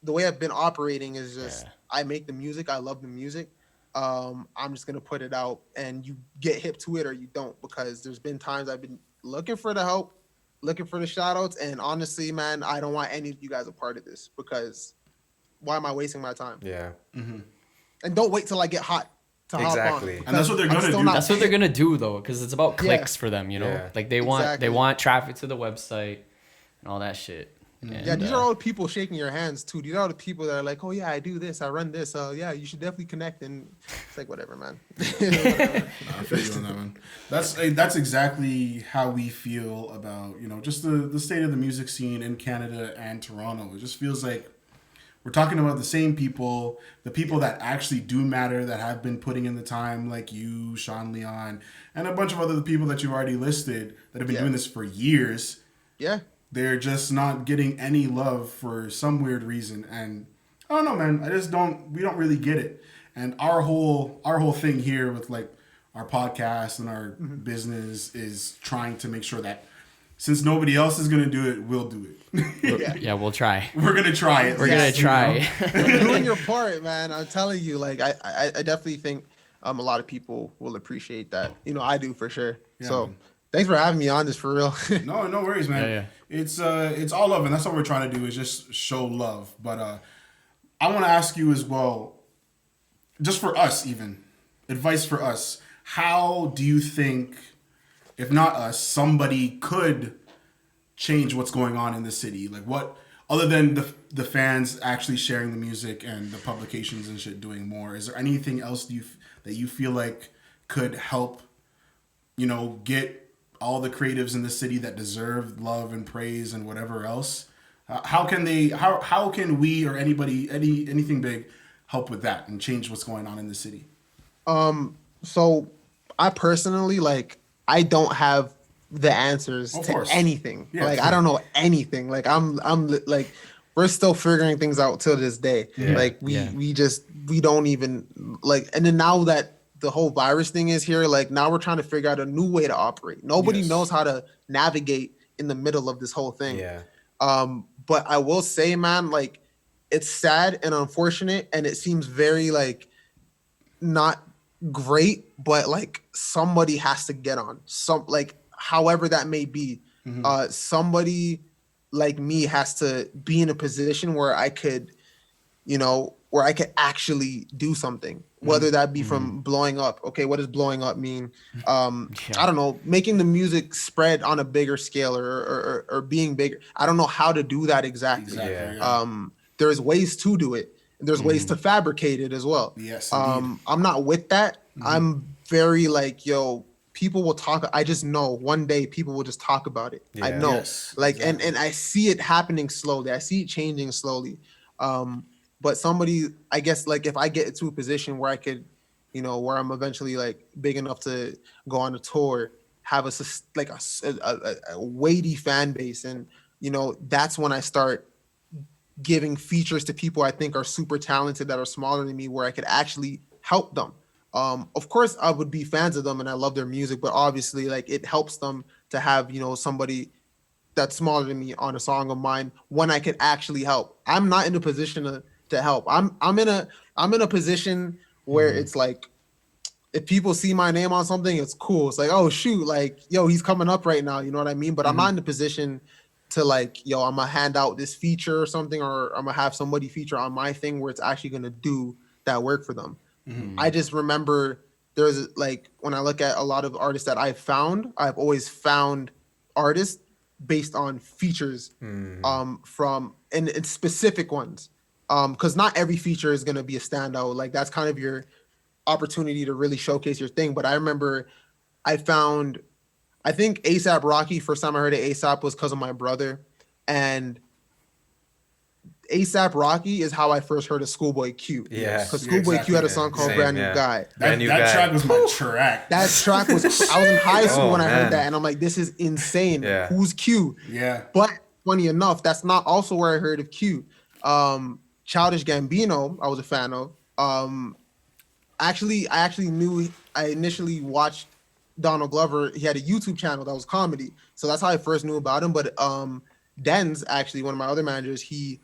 S2: the way I've been operating is just I make the music. I love the music. I'm just gonna put it out, and you get hip to it or you don't. Because there's been times I've been looking for the help, looking for the shout outs, and honestly, man, I don't want any of you guys a part of this because why am I wasting my time?
S4: Yeah.
S2: Mm-hmm. And don't wait till I get hot.
S4: Exactly.
S1: And that's what they're gonna do.
S3: That's what they're gonna do though, because it's about clicks for them, Like they want traffic to the website and all that shit.
S2: And, these are all the people shaking your hands too. These are all the people that are like, oh yeah, I do this, I run this. Yeah, you should definitely connect. And it's like whatever, man. Whatever.
S1: I feel you on that one. That's exactly how we feel about just the state of the music scene in Canada and Toronto. It just feels like we're talking about the same people, the people that actually do matter, that have been putting in the time, like you, Sean Leon, and a bunch of other people that you've already listed that have been doing this for years.
S2: Yeah.
S1: They're just not getting any love for some weird reason. And I don't know, man. We don't really get it. And our whole thing here with like our podcast and our business is trying to make sure that since nobody else is going to do it, we'll do
S3: it. Yeah, we'll try.
S1: We're going to try it.
S3: We're going to try.
S2: You're doing your part, man. I'm telling you, like, I definitely think a lot of people will appreciate that. I do for sure. Yeah, so man. Thanks for having me on this for real.
S1: No worries, man. Yeah. It's all love, and that's what we're trying to do is just show love. But I want to ask you as well, just for us even, advice for us. How do you think, if not us, somebody could change what's going on in the city? Like what, other than the fans actually sharing the music and the publications and shit doing more, is there anything else that you feel like could help, get all the creatives in the city that deserve love and praise and whatever else? How can we or anybody, anything big, help with that and change what's going on in the city?
S2: So I personally, like, I don't have the answers to anything. Yeah, like, I don't know anything. Like, I'm like, we're still figuring things out till this day. Yeah. Like, we don't even, like, and then now that the whole virus thing is here, like, now we're trying to figure out a new way to operate. Nobody knows how to navigate in the middle of this whole thing. Yeah. But I will say, man, like, it's sad and unfortunate, and it seems very, like, not great, but like somebody has to get on like however that may be. Somebody like me has to be in a position where I could actually do something, whether that be from blowing up. Okay, what does blowing up mean? I don't know, making the music spread on a bigger scale or being bigger. I don't know how to do that exactly. There's ways to do it. There's ways to fabricate it as well.
S1: Yes.
S2: I'm not with that. I'm very like, people will talk. I just know one day people will just talk about it. Yeah. I know. Yes, like, exactly. and I see it happening slowly. I see it changing slowly. But somebody, I guess, like, if I get to a position where I could, where I'm eventually like big enough to go on a tour, have a weighty fan base, and that's when I start giving features to people I think are super talented that are smaller than me, where I could actually help them. Of course, I would be fans of them and I love their music, but obviously, like, it helps them to have somebody that's smaller than me on a song of mine when I could actually help. I'm not in a position to help. I'm in a position where it's like, if people see my name on something, it's cool. It's like, oh shoot, like, he's coming up right now. You know what I mean? But I'm not in the position to like, I'm gonna hand out this feature or something, or I'm gonna have somebody feature on my thing where it's actually gonna do that work for them. I just remember there's like, when I look at a lot of artists that I've always found artists based on features from and specific ones. Because not every feature is gonna be a standout. Like, that's kind of your opportunity to really showcase your thing. But I remember I think A$AP Rocky, first time I heard of A$AP was because of my brother. And ASAP Rocky is how I first heard of Schoolboy Q.
S4: Yeah.
S2: Because Schoolboy Q had a song called Brand New Guy.
S1: That track was my track.
S2: That track was, I was in high school when I heard that, and I'm like, this is insane.
S4: Yeah.
S2: Who's Q?
S1: Yeah.
S2: But funny enough, that's not also where I heard of Q. Childish Gambino, I was a fan of. I initially watched Donald Glover. He had a YouTube channel that was comedy. So that's how I first knew about him. But Denz, actually, one of my other managers, he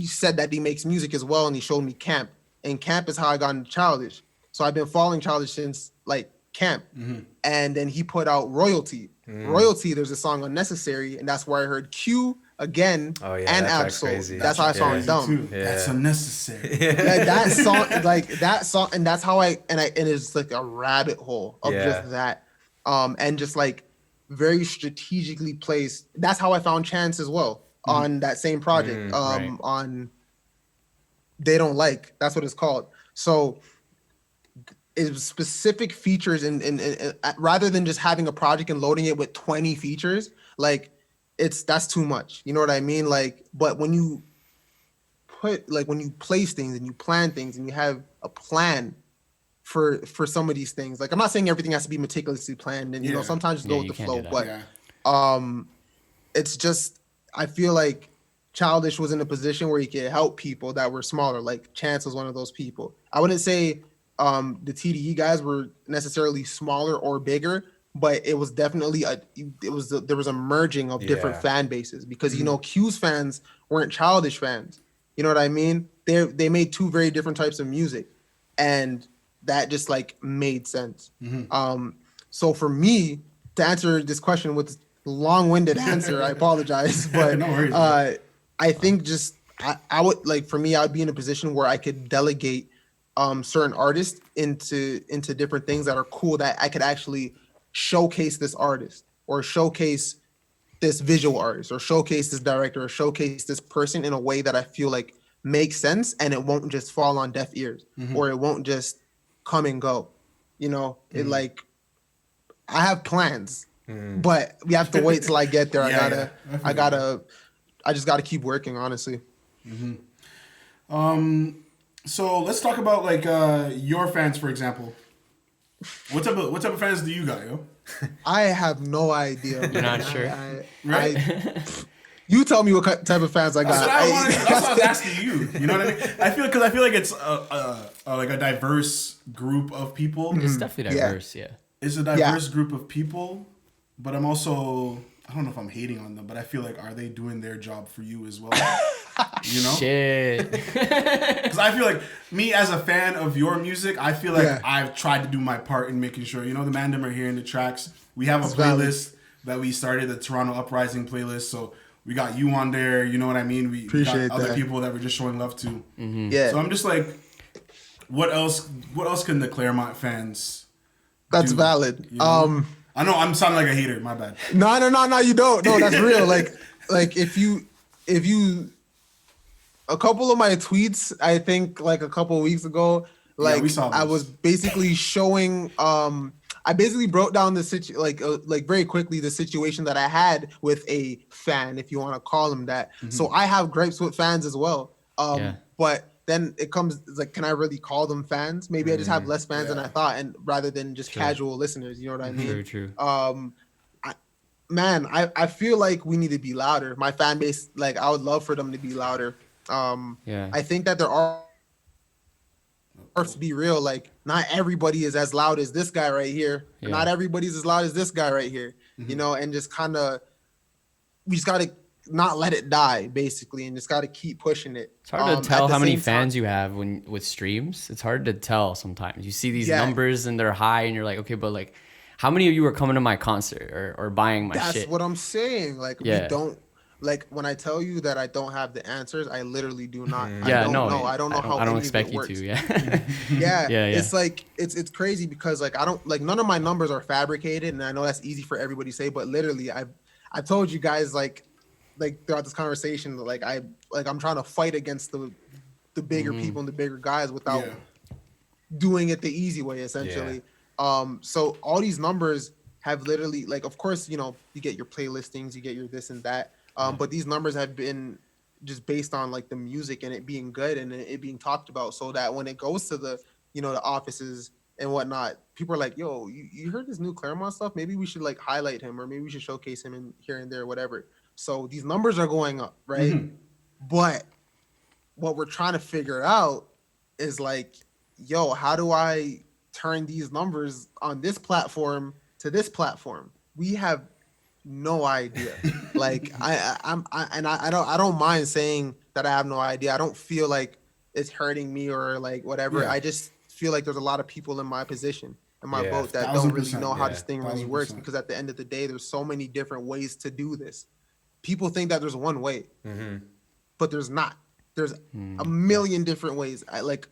S2: said that he makes music as well, and he showed me Camp. And Camp is how I got into Childish. So I've been following Childish since like Camp. Mm-hmm. And then he put out Royalty. Royalty, there's a song Unnecessary, and that's where I heard Q again and Absol. That's how I saw Dumb.
S1: Yeah. That's unnecessary.
S2: That song, and that's how and it's like a rabbit hole of just that. And just like very strategically placed. That's how I found Chance as well on that same project. On They Don't Like, that's what it's called. So is specific features and rather than just having a project and loading it with 20 features, like that's too much. You know what I mean? Like, but when you place things and you plan things and you have a plan for some of these things, like I'm not saying everything has to be meticulously planned, and you know, sometimes just go with the flow, but it's just, I feel like Childish was in a position where he could help people that were smaller. Like Chance was one of those people. I wouldn't say the TDE guys were necessarily smaller or bigger, but it was definitely there was a merging of different fan bases, because you know, Q's fans weren't Childish fans. You know what I mean? They made two very different types of music, and that just like made sense. So for me to answer this question with this long-winded answer, I apologize, but
S1: no worries,
S2: I think just I would like, for me, I would be in a position where I could delegate certain artists into different things that are cool, that I could actually showcase this artist, or showcase this visual artist, or showcase this director, or showcase this person in a way that I feel like makes sense, and it won't just fall on deaf ears, or it won't just come and go. You know, it like, I have plans, but we have to wait till I get there. I just gotta keep working, honestly.
S1: So let's talk about like your fans, for example. What type of fans do you got, yo?
S2: I have no idea.
S3: You're not sure,
S1: right?
S2: You tell me what type of fans I got.
S1: That's what I was asking you. You know what I mean? I feel like it's like a diverse group of people.
S3: It's definitely diverse. Yeah.
S1: It's a diverse group of people, but I'm also, I don't know if I'm hating on them, but I feel like, are they doing their job for you as well? You know?
S3: Shit.
S1: Because I feel like, me as a fan of your music, I feel like I've tried to do my part in making sure, you know, the Mandem are hearing the tracks. We have a playlist that we started, the Toronto Uprising playlist. So we got you on there. You know what I mean? We got other people that we're just showing love to.
S2: Yeah.
S1: So I'm just like, what else can the Clairmont fans
S2: That's
S1: do?
S2: valid.
S1: You know? I know I'm sounding like a hater. My bad.
S2: No, you don't. No, that's real. Like if you, a couple of my tweets, I think like a couple of weeks ago, like I was basically showing, I basically broke down the like very quickly, the situation that I had with a fan, if you want to call him that. So I have gripes with fans as well. But then it comes like, can I really call them fans? Maybe I just have less fans than I thought, and rather than just casual listeners. You know what I mean?
S3: True.
S2: I feel like we need to be louder. My fan base, like, I would love for them to be louder. I think that there are, to be real, like, not everybody is as loud as this guy right here. Not everybody's as loud as this guy right here. You know, and just kind of, we just got to not let it die, basically, and just got to keep pushing it.
S3: It's hard to tell how many fans you have with streams. It's hard to tell sometimes. You see these numbers and they're high, and you're like, okay, but like, how many of you are coming to my concert or buying my shit?
S2: That's what I'm saying. Like, we don't, like, when I tell you that I don't have the answers, I literally do not. I don't know how. I don't expect you to. Yeah. It's like, it's crazy, because like, I don't, like, none of my numbers are fabricated, and I know that's easy for everybody to say, but literally, I've told you guys like throughout this conversation, like I'm trying to fight against the bigger people and the bigger guys without doing it the easy way, essentially. So all these numbers have literally, like, of course, you know, you get your playlistings, you get your this and that, but these numbers have been just based on like the music and it being good and it being talked about, so that when it goes to the, you know, the offices and whatnot, people are like, yo, you heard this new Clairmont stuff? Maybe we should like highlight him, or maybe we should showcase him in here and there, whatever. So these numbers are going up, right? Mm-hmm. But what we're trying to figure out is like, yo, how do I turn these numbers on this platform to this platform? We have no idea. Like I don't mind saying that I have no idea. I don't feel like it's hurting me or like whatever. Yeah. I just feel like there's a lot of people in my position, in my boat, that don't really know how this thing really works, because at the end of the day, there's so many different ways to do this. People think that there's one way, but there's not. There's a million different ways. Like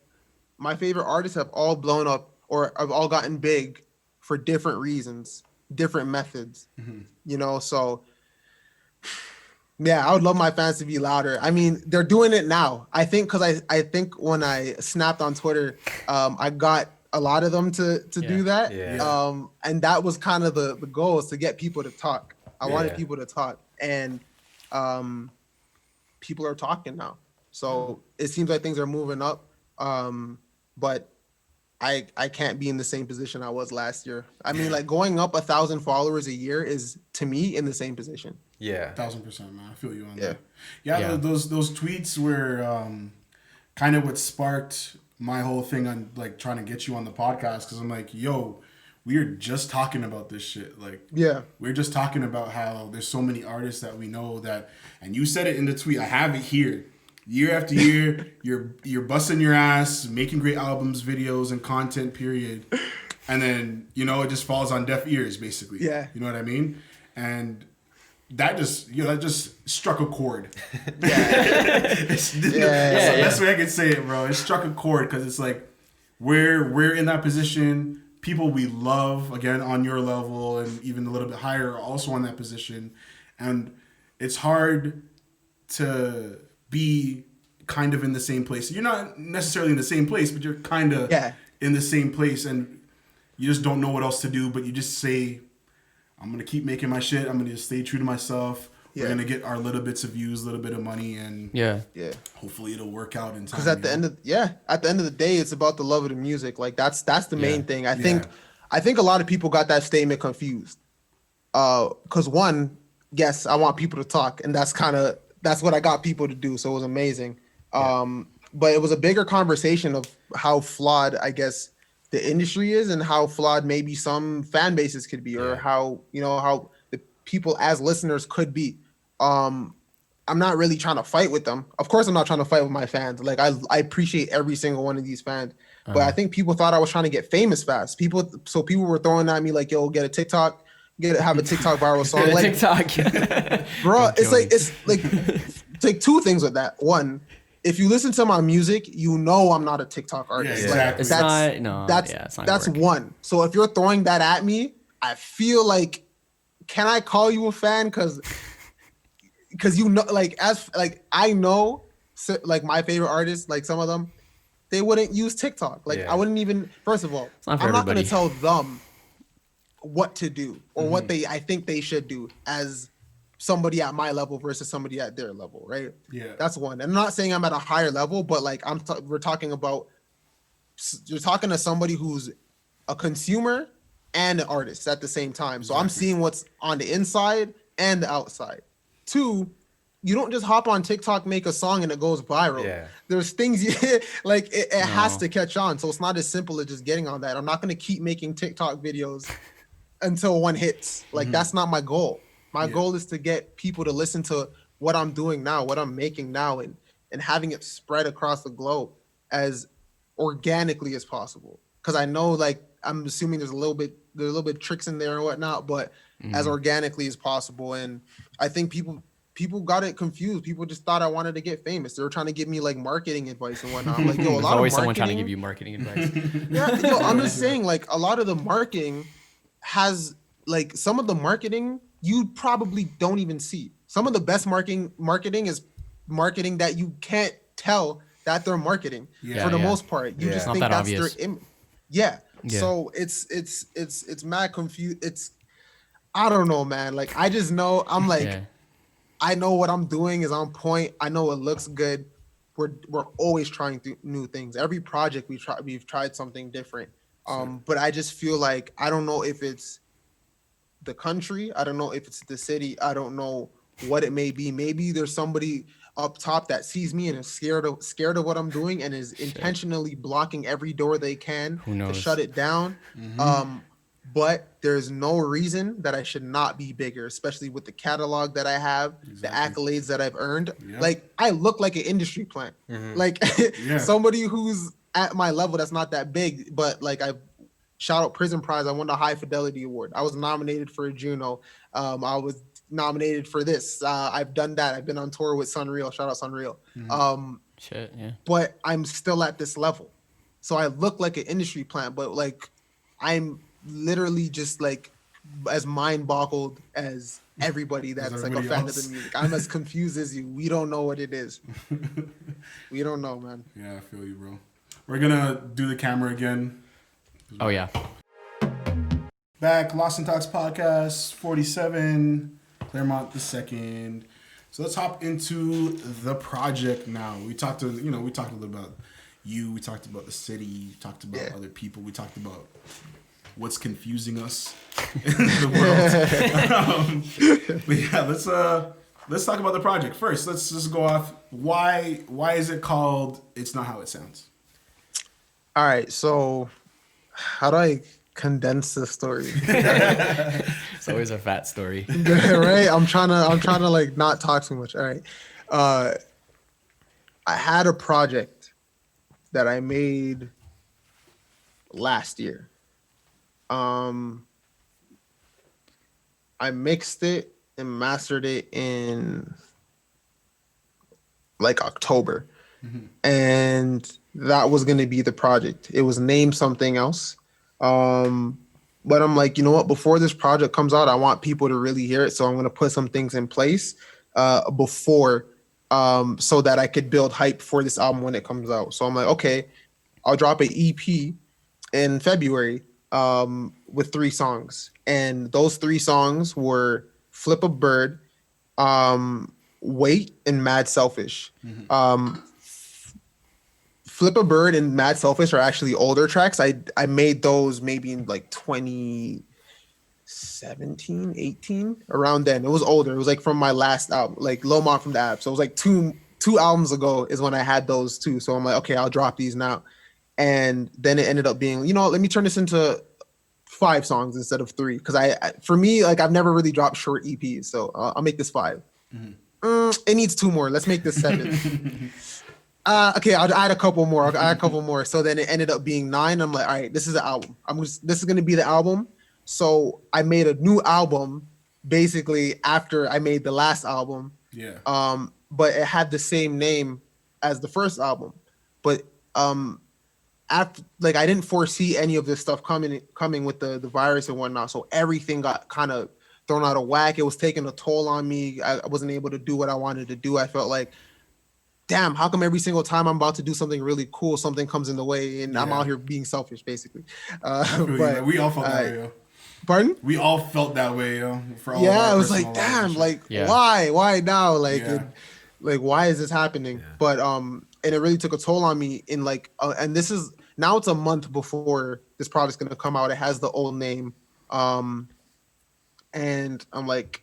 S2: my favorite artists have all blown up or have all gotten big for different reasons, different methods, you know? So yeah, I would love my fans to be louder. I mean, they're doing it now. I think, cause I think when I snapped on Twitter, I got a lot of them to do that. Yeah. And that was kind of the goal, is to get people to talk. I wanted people to talk, and people are talking now. So it seems like things are moving up. But I can't be in the same position I was last year. I mean, like going up 1,000 followers a year is, to me, in the same position.
S1: Yeah, 1,000%, man. I feel you on that. Yeah. Those tweets were kind of what sparked my whole thing on like trying to get you on the podcast, because I'm like, yo, we are just talking about this shit. Like, we're just talking about how there's so many artists that we know that, and you said it in the tweet. I have it here. Year after year, you're busting your ass, making great albums, videos, and content, period. And then, you know, it just falls on deaf ears, basically. Yeah. You know what I mean? And that just, you know, that just struck a chord. That's the best way I can say it, bro. It struck a chord, because it's like, we're in that position. People we love, again, on your level and even a little bit higher, are also in that position. And it's hard to be kind of in the same place. You're not necessarily in the same place, but you're kind of in the same place, and you just don't know what else to do, but you just say, I'm going to keep making my shit. I'm going to just stay true to myself. We're going to get our little bits of views, little bit of money, and hopefully it'll work out in time.
S2: Because at the end of the day, it's about the love of the music. Like that's the main thing. I think a lot of people got that statement confused. Because one, yes, I want people to talk, and that's what I got people to do. So it was amazing. But it was a bigger conversation of how flawed, I guess, the industry is, and how flawed maybe some fan bases could be, or how, you know, how the people as listeners could be. I'm not really trying to fight with them. Of course, I'm not trying to fight with my fans. Like I appreciate every single one of these fans, but I think people thought I was trying to get famous fast. People were throwing at me like, yo, get a TikTok, have a TikTok viral song. Like TikTok. Bro, it's like two things with that. One, if you listen to my music, you know I'm not a TikTok artist. Yeah, exactly. That's one. So if you're throwing that at me, I feel like, can I call you a fan? Because you know, I know, like my favorite artists, like some of them, they wouldn't use TikTok. Like I wouldn't even. First of all, I'm not going to tell them what to do or what I think they should do as somebody at my level versus somebody at their level, right? Yeah, that's one. And I'm not saying I'm at a higher level, but like we're talking about, you're talking to somebody who's a consumer and an artist at the same time. So I'm seeing what's on the inside and the outside. Two, you don't just hop on TikTok, make a song, and it goes viral. Yeah. There's things like it has to catch on. So it's not as simple as just getting on that. I'm not going to keep making TikTok videos until one hits. Like that's not my goal. My goal is to get people to listen to what I'm doing now, what I'm making now, and having it spread across the globe as organically as possible. Because I know, like, I'm assuming there's a little bit tricks in there and whatnot, but as organically as possible. And I think people got it confused. People just thought I wanted to get famous. They were trying to give me like marketing advice and whatnot. I'm like, yo, a lot always of someone trying to give you marketing advice. I'm just saying, like, a lot of the marketing has, like, some of the marketing you probably don't even see. Some of the best marketing is marketing that you can't tell that they're marketing for the most part. You just think that's obvious. Their image. Yeah. So it's mad confused. I don't know, man. Like, I just know I'm like, I know what I'm doing is on point. I know it looks good. We're always trying new things. Every project we've tried something different. But I just feel like I don't know if it's the country. I don't know if it's the city. I don't know what it may be. Maybe there's somebody up top that sees me and is scared of what I'm doing and is intentionally blocking every door they can to shut it down. But there's no reason that I should not be bigger, especially with the catalog that I have, the accolades that I've earned. Yep. Like I look like an industry plant, like somebody who's at my level that's not that big, but like I shout out Prison Prize. I won the High Fidelity Award. I was nominated for a Juno. I was nominated for this. I've done that. I've been on tour with Sunreal. Shout out Sunreal. But I'm still at this level. So I look like an industry plant, but like I'm literally just like as mind boggled as everybody that's like a fan of the music. I'm as confused as you. We don't know what it is. We don't know, man.
S1: Yeah, I feel you, bro. We're gonna do the camera again.
S3: Oh yeah.
S1: Back, Lost in Talks podcast 47, Clairmont the Second. So let's hop into the project now. We talked a little about you. We talked about the city. We talked about other people. We talked about what's confusing us in the world. But yeah, let's talk about the project first. Let's just go off. Why is it called It's Not How It Sounds?
S2: All right, so how do I condense the story?
S3: It's always a fat story.
S2: Right? I'm trying to like not talk too much. All right. I had a project that I made last year. I mixed it and mastered it in like October. And that was going to be the project. It was named something else. But I'm like, you know what? Before this project comes out, I want people to really hear it. So I'm going to put some things in place before so that I could build hype for this album when it comes out. So I'm like, okay, I'll drop an EP in February with 3 songs. And those 3 songs were Flip a Bird, Wait, and Mad Selfish. Flip a Bird and Mad Selfish are actually older tracks. I made those maybe in like 2017, 18, around then. It was older. It was like from my last album, like Lil Mon from the App. So it was like two albums ago is when I had those 2. So I'm like, okay, I'll drop these now. And then it ended up being, let me turn this into 5 songs instead of 3. Because for me, like I've never really dropped short EPs. So I'll make this 5. It needs 2 more. Let's make this 7. Okay, I'll add a couple more. So then it ended up being 9. I'm like, all right, this is the album. This is gonna be the album. So I made a new album basically after I made the last album.
S1: Yeah.
S2: But it had the same name as the first album. But after, like, I didn't foresee any of this stuff coming with the virus and whatnot. So everything got kind of thrown out of whack. It was taking a toll on me. I wasn't able to do what I wanted to do. I felt like, damn, how come every single time I'm about to do something really cool, something comes in the way and I'm out here being selfish, basically. But
S1: we all felt that way, yo.
S2: Pardon?
S1: We all felt that way, yo. For all
S2: I was like, damn, like, why now? Like, why is this happening? Yeah. But and it really took a toll on me in like, and this is now it's a month before this project's gonna come out. It has the old name, and I'm like,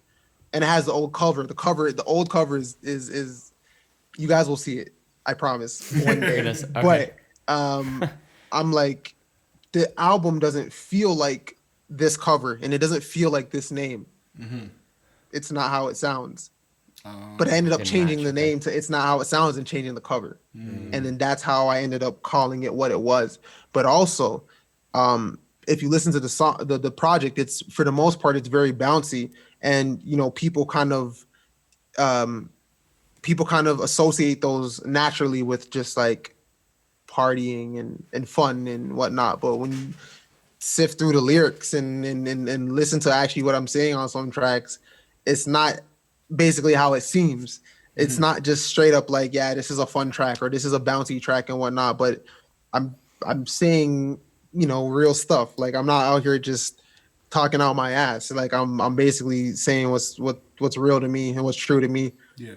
S2: and it has the old cover. The old cover is you guys will see it. I promise one day. Okay. But I'm like, the album doesn't feel like this cover, and it doesn't feel like this name. It's Not How It Sounds. But I ended up changing the name to It's Not How It Sounds and changing the cover. And then that's how I ended up calling it what it was. But also, if you listen to the song, the project, it's for the most part, it's very bouncy. And, people kind of associate those naturally with just like partying and fun and whatnot. But when you sift through the lyrics and listen to actually what I'm saying on some tracks, it's not basically how it seems. It's not just straight up like, yeah, this is a fun track or this is a bouncy track and whatnot, but I'm saying, real stuff. Like I'm not out here just talking out my ass. Like I'm basically saying what's real to me and what's true to me.
S1: Yeah.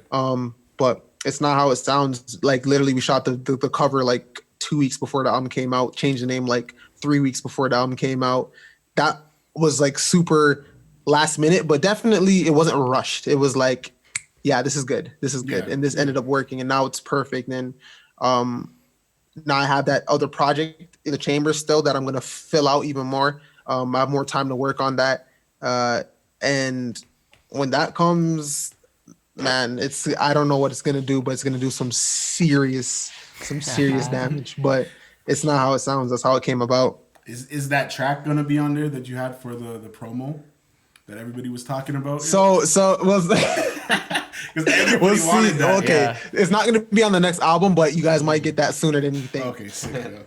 S2: But it's not how it sounds. Like literally, we shot the cover like 2 weeks before the album came out. Changed the name like 3 weeks before the album came out. That was like super last minute, but definitely it wasn't rushed. It was like, yeah, this is good. This is good, and this ended up working, and now it's perfect. And now I have that other project in the chamber still that I'm gonna fill out even more. I have more time to work on that, and when that comes, man, I don't know what it's gonna do, but it's gonna do some serious damage. But it's not how it sounds. That's how it came about.
S1: Is that track gonna be on there that you had for the promo that everybody was talking about?
S2: So was.
S1: Because everybody wanted that.
S2: Okay, yeah. It's not gonna be on the next album, but you guys might get that sooner than you think.
S1: Okay, sick. Yeah.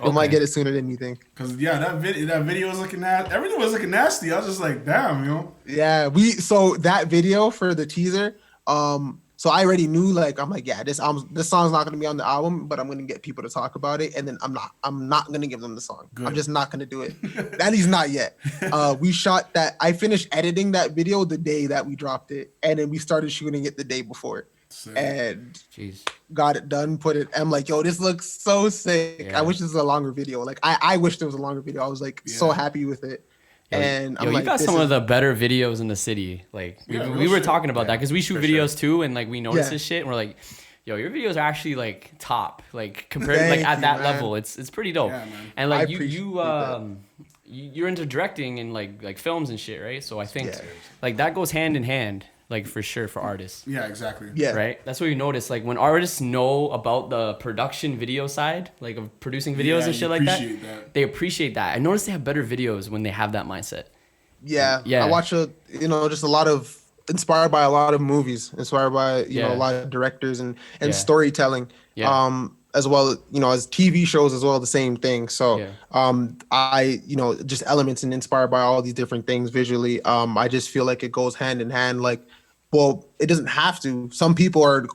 S2: You might get it sooner than you think.
S1: Because that video was looking nasty. Everything was looking nasty. I was just like, damn,
S2: Yeah, so that video for the teaser, so I already knew, like, I'm like, yeah, this song's not gonna be on the album, but I'm gonna get people to talk about it, and then I'm not gonna give them the song. Good. I'm just not gonna do it. At least not yet. We shot that. I finished editing that video the day that we dropped it, and then we started shooting it the day before. Sick. And got it done. Put it. I'm like, yo, this looks so sick. Yeah. I wish this was a longer video. Like, I wish there was a longer video. I was like so happy with it. And I'm like,
S3: you got some of the better videos in the city. Like we were talking about that because we shoot videos too, and like we notice this shit, and we're like, yo, your videos are actually like top, like compared to like at that level. It's pretty dope. Yeah, and like you're into directing and like films and shit, right? So I think like that goes hand in hand. Like for sure for artists.
S1: Yeah, exactly.
S2: Yeah.
S3: Right? That's what you notice. Like when artists know about the production video side, like of producing videos and shit like that, they appreciate that. I notice they have better videos when they have that mindset.
S2: Yeah. I watch just a lot of inspired by a lot of movies, inspired by, you know, a lot of directors and storytelling. Yeah. As well, you know, as TV shows as well, the same thing. So I, you know, just elements and inspired by all these different things visually. I just feel like it goes hand in hand. Like, well, it doesn't have to. Some people are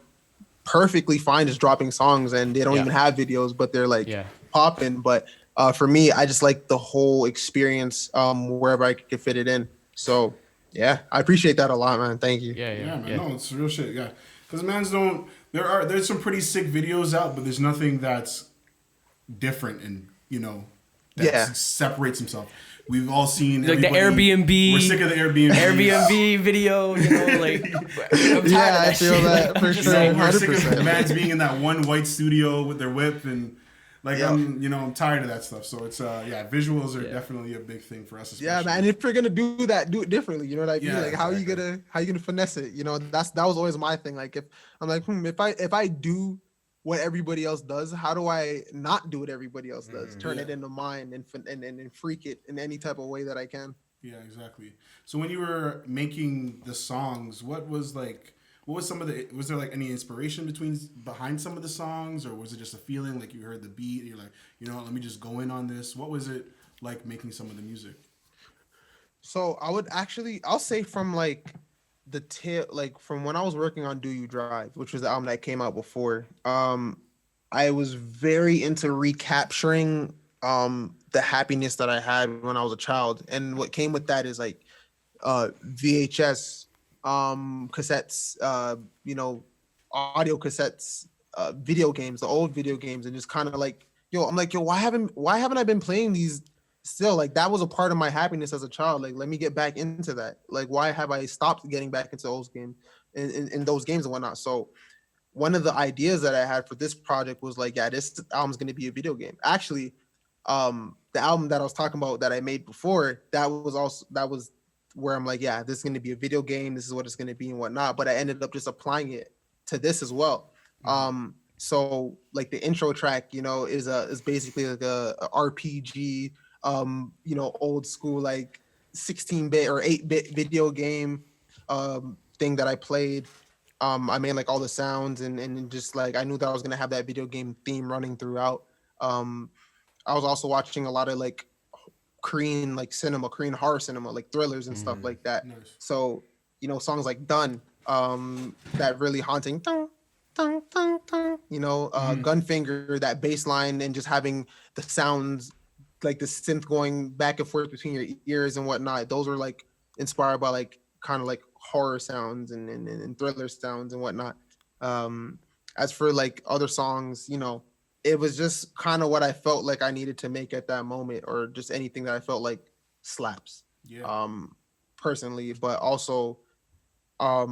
S2: perfectly fine just dropping songs and they don't even have videos, but they're like popping. But for me, I just like the whole experience wherever I could fit it in. So yeah, I appreciate that a lot, man. Thank you.
S1: Yeah, man. No, it's real shit. Yeah, because there's some pretty sick videos out, but there's nothing that's different and that separates himself. We've all seen
S3: like the Airbnb.
S1: We're sick of the Airbnb
S3: video, like
S2: I feel that for sure.
S1: We're sick of bands being in that one white studio with their whip and like I'm tired of that stuff. So it's visuals are definitely a big thing for us. Especially.
S2: Yeah, man. If you're gonna do that, do it differently. You know what I mean? Like exactly. how you gonna finesse it? You know, that was always my thing. Like if I'm like, if I do what everybody else does, how do I not do what everybody else does? Turn it into mine and freak it in any type of way that I can.
S1: Yeah, exactly. So when you were making the songs, was there like any inspiration behind some of the songs, or was it just a feeling like you heard the beat and you're like, let me just go in on this? What was it like making some of the music?
S2: So I'll say from like from when I was working on Do You Drive, which was the album that came out before, I was very into recapturing the happiness that I had when I was a child. And what came with that is like VHS cassettes, audio cassettes, video games, the old video games, and just kind of like, why haven't I been playing these still? Like that was a part of my happiness as a child. Like, let me get back into that. Like, why have I stopped getting back into those games in those games and whatnot? So one of the ideas that I had for this project was like, this album's going to be a video game. Actually, the album that I was talking about that I made before, that was where I'm like, this is going to be a video game. This is what it's going to be and whatnot. But I ended up just applying it to this as well. So like the intro track, is basically like a RPG, old school, like 16-bit or 8-bit video game thing that I played. I made like all the sounds and just like, I knew that I was going to have that video game theme running throughout. I was also watching a lot of like Korean horror cinema, like thrillers and stuff like that. Nice. So, songs like Done, that really haunting, Gunfinger, that bass line, and just having the sounds like the synth going back and forth between your ears and whatnot. Those are like inspired by like kind of like horror sounds and thriller sounds and whatnot. As for like other songs, you know, it was just kind of what I felt like I needed to make at that moment, or just anything that I felt like slaps. Yeah. Personally, but also, I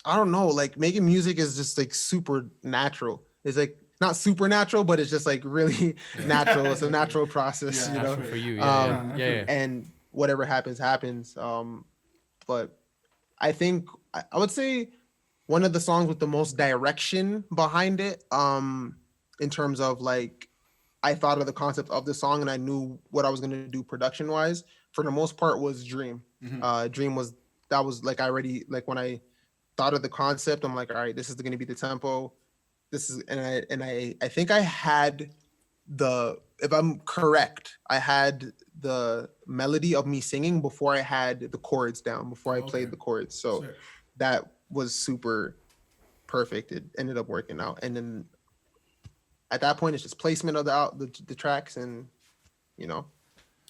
S2: don't know, like making music is just like super natural. It's like not supernatural, but it's just like really natural. It's a natural process, you know.
S3: For you,
S2: yeah. And whatever happens. But I think I would say one of the songs with the most direction behind it, in terms of like, I thought of the concept of the song and I knew what I was gonna do production wise. For the most part, was Dream. Dream was like, I already, like when I thought of the concept, I'm like, all right, this is gonna be the tempo. This is, and I think I had if I'm correct, I had the melody of me singing before I had the chords down, before I played the chords. So that was super perfect. It ended up working out. And then at that point, it's just placement of the tracks, and you know,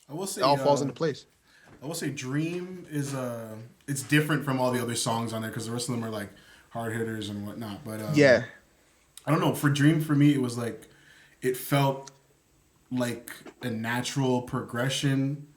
S1: I will say
S2: it all falls into place.
S1: I will say Dream is it's different from all the other songs on there, because the rest of them are like hard hitters and whatnot. But
S2: yeah,
S1: I don't know. For Dream, for me, it was like, it felt like a natural progression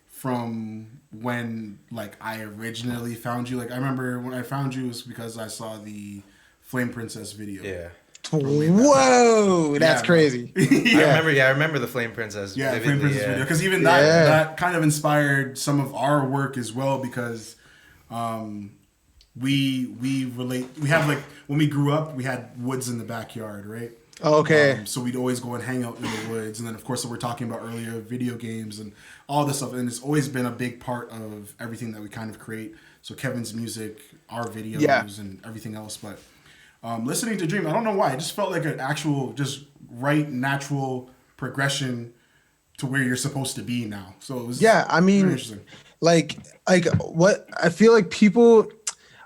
S1: from when like I originally found you. Like I remember when I found you was because I saw the Flame Princess video.
S4: Yeah.
S2: Whoa, that's crazy.
S4: I remember the Flame Princess.
S1: Yeah, Flame Princess video, because even that kind of inspired some of our work as well, because we relate. We have like, when we grew up, we had woods in the backyard, right?
S2: Okay.
S1: So we'd always go and hang out in the woods, and then of course, we're talking about earlier, video games and all this stuff, and it's always been a big part of everything that we kind of create. So Kevin's music, our videos, and everything else, but. Listening to Dream, I don't know why. It just felt like an actual, just right, natural progression to where you're supposed to be now. So it was
S2: I mean,
S1: interesting.
S2: Like what I feel like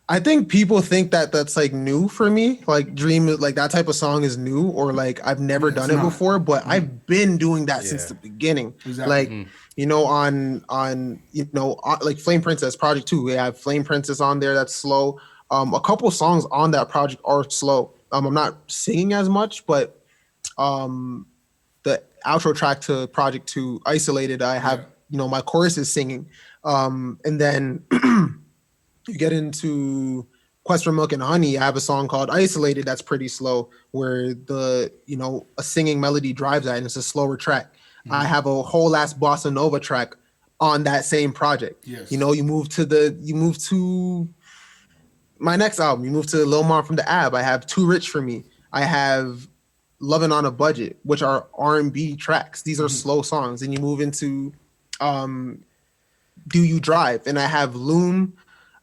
S2: I think people think that that's like new for me. Like Dream, like that type of song is new, or like I've never done it before, but I've been doing that since the beginning.
S1: Exactly.
S2: Like, you know, on like Flame Princess Project 2, we have Flame Princess on there, that's slow. A couple songs on that project are slow. I'm not singing as much, but the outro track to Project 2, Isolated, I have, you know, my chorus is singing. And then you get into Quest for Milk and Honey, I have a song called Isolated that's pretty slow, where a singing melody drives that, and it's a slower track. I have a whole ass bossa nova track on that same project.
S1: Yes.
S2: You know, you move to my next album, you move to Lil Mom from the Ab. I have Too Rich for Me. I have Lovin' on a Budget, which are R&B tracks. These are slow songs. And you move into Do You Drive? And I have Loom.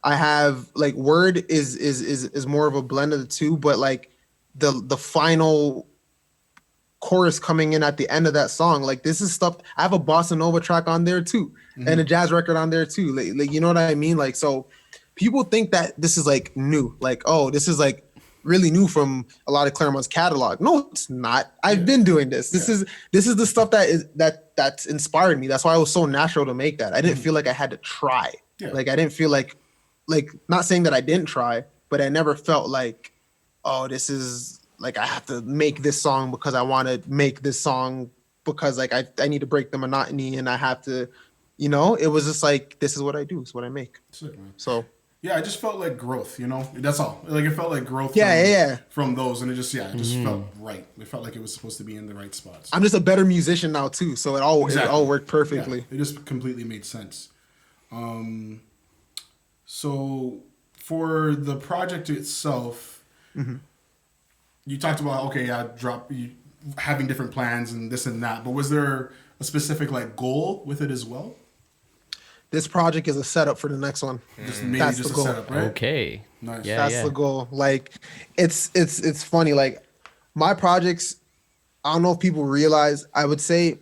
S2: I have like Word is more of a blend of the two, but like the final chorus coming in at the end of that song, like this is stuff. I have a bossa nova track on there too, and a jazz record on there too. Like you know what I mean? Like, so people think that this is like new, like, oh, this is like really new from a lot of Clairmont's catalog. No, it's not. I've been doing this. This is the stuff that's inspired me. That's why it was so natural to make that. I didn't feel like I had to try. Like I didn't feel like not saying that I didn't try, but I never felt like, oh, this is like I have to make this song because I want to make this song because like I need to break the monotony and I have to, you know. It was just like, this is what I do. It's what I make.
S1: Sick, man.
S2: So.
S1: Yeah, I just felt like growth, you know? That's all. Like, it felt like growth from those, and it just felt right. It felt like it was supposed to be in the right spots.
S2: I'm just a better musician now, too, so it all worked perfectly.
S1: Yeah, it just completely made sense. So, for the project itself, you talked about, having different plans and this and that, but was there a specific, like, goal with it as well?
S2: This project is a setup for the next one.
S1: Just a setup, right?
S3: Okay.
S1: Nice.
S3: Yeah,
S2: that's the goal. Like, it's funny. Like, my projects, I don't know if people realize, I would say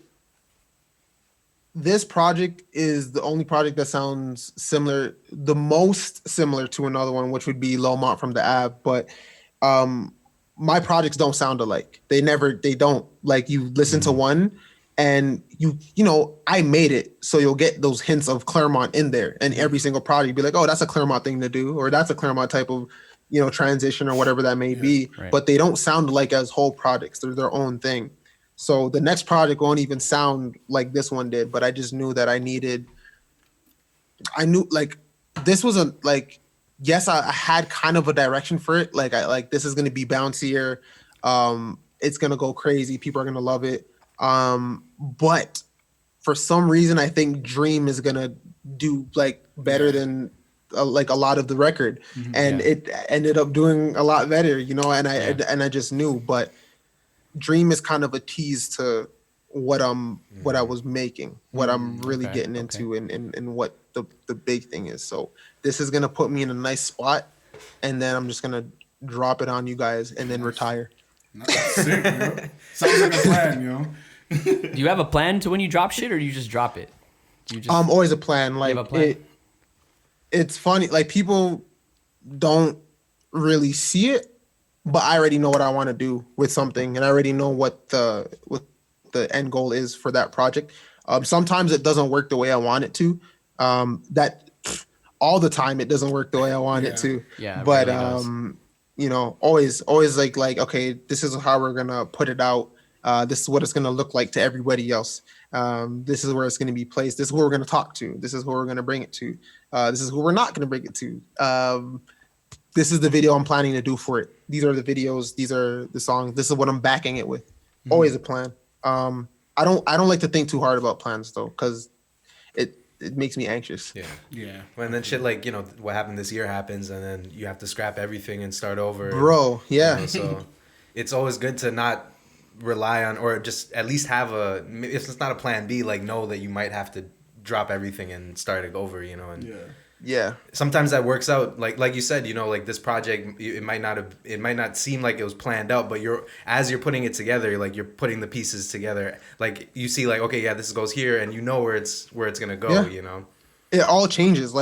S2: this project is the only project that sounds similar, the most similar to another one, which would be Lil Mont from the Ab. But my projects don't sound alike. They don't. Like, you listen to one, and I made it, so you'll get those hints of Clairmont in there, and every single project be like, oh, that's a Clairmont thing to do, or that's a Clairmont type of transition or whatever that may be.
S3: Right.
S2: But they don't sound like as whole projects. They're their own thing. So the next project won't even sound like this one did. But I just knew that I knew like this was yes, I had kind of a direction for it. Like this is gonna be bouncier. It's gonna go crazy. People are gonna love it. But for some reason, I think Dream is gonna do like better than like a lot of the record, and it ended up doing a lot better, and I just knew. But Dream is kind of a tease to what I was making, what I'm really getting into, and what the big thing is. So this is gonna put me in a nice spot, and then I'm just gonna drop it on you guys and then retire.
S1: Sick, yo. Sounds like a plan,
S3: Do you have a plan to when you drop shit, or do you just drop it?
S2: Always a plan. Like
S3: a plan?
S2: It's funny. Like people don't really see it, but I already know what I want to do with something, and I already know what the end goal is for that project. Sometimes it doesn't work the way I want it to. That all the time it doesn't work the way I want it to.
S3: Yeah.
S2: But
S3: really
S2: always like okay, this is how we're gonna put it out. This is what it's gonna look like to everybody else. This is where it's gonna be placed. This is who we're gonna talk to. This is who we're gonna bring it to. This is who we're not gonna bring it to. This is the video I'm planning to do for it. These are the videos. These are the songs. This is what I'm backing it with. Always a plan. I don't like to think too hard about plans though, because it makes me anxious.
S4: Yeah. Well, and then shit like what happened this year happens, and then you have to scrap everything and start over.
S2: Bro, yeah.
S4: So it's always good to not rely on, or just at least have if it's not a plan B, like know that you might have to drop everything and start it over, and
S2: yeah.
S4: Sometimes that works out, like you said, like this project, it might not seem like it was planned out, but as you're putting it together, you're putting the pieces together, like you see like, okay, yeah, this goes here, and where it's gonna go.
S2: It all changes,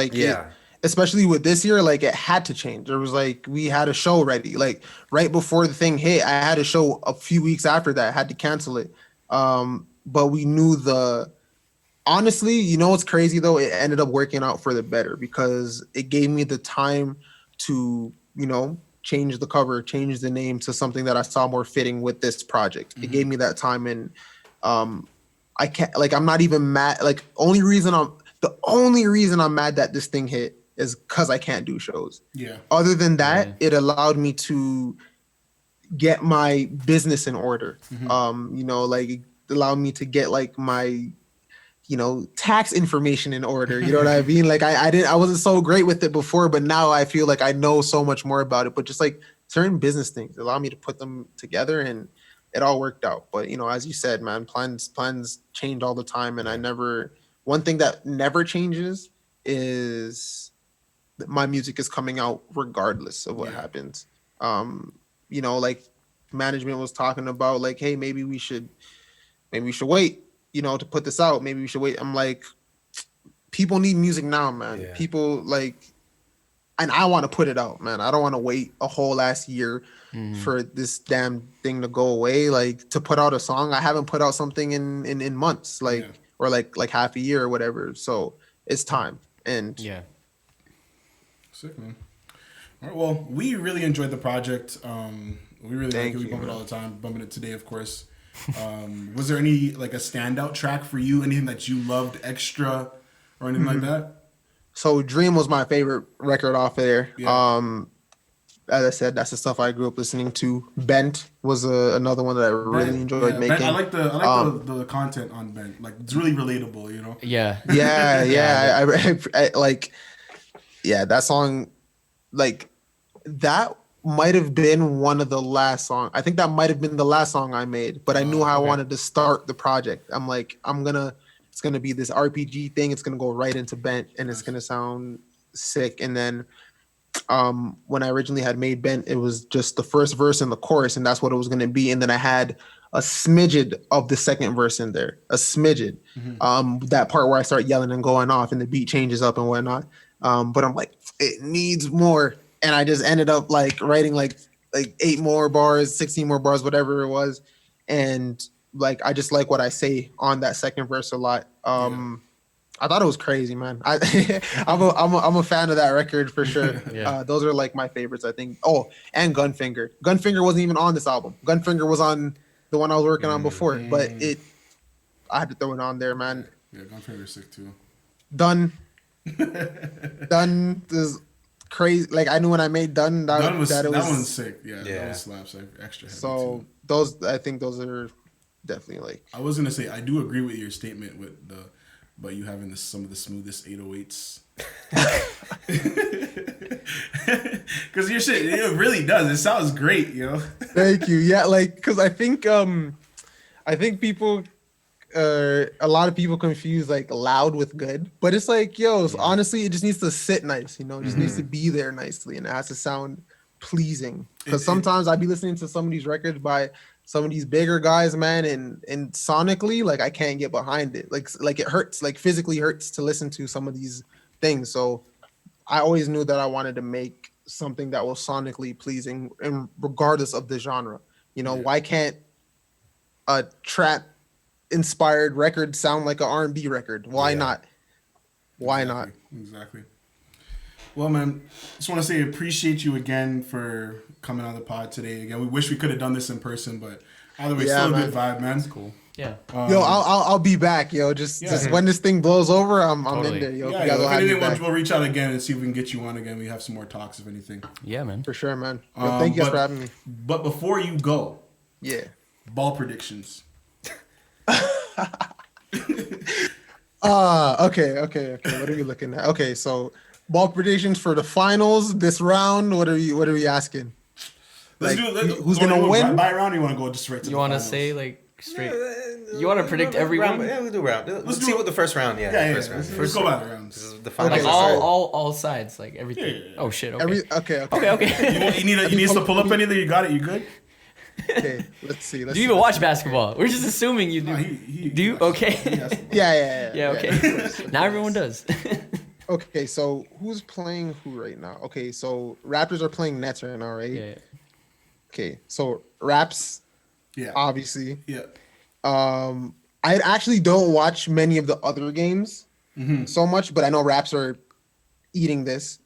S2: especially with this year, like it had to change. There was like, we had a show ready, like right before the thing hit. I had a show a few weeks after that. I had to cancel it. But we knew honestly, what's crazy though? It ended up working out for the better, because it gave me the time to, change the cover, change the name to something that I saw more fitting with this project. It gave me that time, and I can't, like, I'm not even mad. Like, the only reason I'm mad that this thing hit is because I can't do shows.
S1: Yeah.
S2: Other than that, it allowed me to get my business in order. It allowed me to get like my, tax information in order. You know what I mean? Like I wasn't so great with it before, but now I feel like I know so much more about it. But just like certain business things allow me to put them together, and it all worked out. But as you said, man, plans change all the time, and one thing that never changes is my music is coming out regardless of what happens. Like management was talking about, like, hey, maybe we should wait, to put this out. Maybe we should wait. I'm like, people need music now, man.
S4: Yeah.
S2: People and I want to put it out, man. I don't want to wait a whole last year for this damn thing to go away. Like, to put out a song, I haven't put out something in months, or like half a year or whatever. So it's time. And
S1: sick, man. All right, well, we really enjoyed the project. We really like it. We bump it all the time. Bumping it today, of course. Was there any like a standout track for you? Anything that you loved extra or anything like that?
S2: So Dream was my favorite record off of there. Yeah. As I said, that's the stuff I grew up listening to. Bent was another one that I really enjoyed making.
S1: Bent, I like the content on Bent. Like, it's really relatable,
S3: Yeah.
S2: I like, that song, like, that might have been one of the last songs. I think that might have been the last song I made, but I knew how I wanted to start the project. I'm like, it's gonna be this RPG thing. It's gonna go right into Bent, and it's gonna sound sick. And then when I originally had made Bent, it was just the first verse and the chorus, and that's what it was gonna be. And then I had a smidgen of the second verse in there, a smidgen. That part where I start yelling and going off, and the beat changes up and whatnot. But I'm like, it needs more. And I just ended up like writing like 8 more bars, 16 more bars, whatever it was. And like I just like what I say on that second verse a lot. I thought it was crazy, man. I'm a fan of that record for sure.
S3: Yeah.
S2: Those are like my favorites, I think. Oh, and Gunfinger. Gunfinger wasn't even on this album. Gunfinger was on the one I was working on before, but I had to throw it on there, man.
S1: Yeah, Gunfinger's sick too.
S2: Done is crazy. Like I knew when I made Done, that
S1: one's sick. Yeah, that one slaps extra heavy.
S2: So
S1: too.
S2: I think those are definitely like.
S1: I was gonna say I do agree with your statement with but you having some of the smoothest 808s. Because your shit, it really does. It sounds great, you know.
S2: Thank you. Yeah, like because I think people. A lot of people confuse like loud with good, but it's like, honestly, it just needs to sit nice, you know, it just needs to be there nicely, and it has to sound pleasing. Because sometimes I'd be listening to some of these records by some of these bigger guys, man, and sonically, like I can't get behind it, like it hurts, like physically hurts to listen to some of these things. So I always knew that I wanted to make something that was sonically pleasing, and regardless of the genre, you know, why can't a trap inspired record sound like an R&B record? Why not?
S1: Exactly. Well, man, just want to say appreciate you again for coming on the pod today. Again, we wish we could have done this in person, but either way, still a good vibe, man.
S3: That's cool. Yeah.
S2: I'll be back, yo. Just when this thing blows over, I'm in there, yo.
S1: Yeah, if anything, we'll reach out again and see if we can get you on again. We have some more talks, if anything.
S3: Yeah, man.
S2: For sure, man. Thank you guys for having me.
S1: But before you go, ball predictions.
S2: Okay. What are we looking at? Okay, so ball predictions for the finals this round. What are we asking?
S1: Let's
S2: like,
S1: do it.
S2: Who's gonna win?
S1: By round, or you want to go just straight to
S3: you
S1: the
S3: want to
S1: finals?
S3: say like straight? You want to predict every round?
S4: Yeah, we'll do round. Let's see what the first round.
S1: First round. Let's go by the rounds.
S4: The finals.
S3: Like all sides, like everything. Yeah. Oh shit. Okay.
S2: Okay.
S1: You need us to pull up anything? You got it? You good?
S2: Okay, let's see.
S3: Do you even watch basketball? We're just assuming you do. Do you? Okay.
S2: Yeah.
S3: Okay. Now everyone does.
S2: Okay, so who's playing who right now? Okay, so Raptors are playing Nets right now, right?
S3: Yeah.
S2: Okay, so Raps.
S1: Yeah.
S2: Obviously.
S1: Yeah.
S2: I actually don't watch many of the other games so much, but I know Raps are eating this.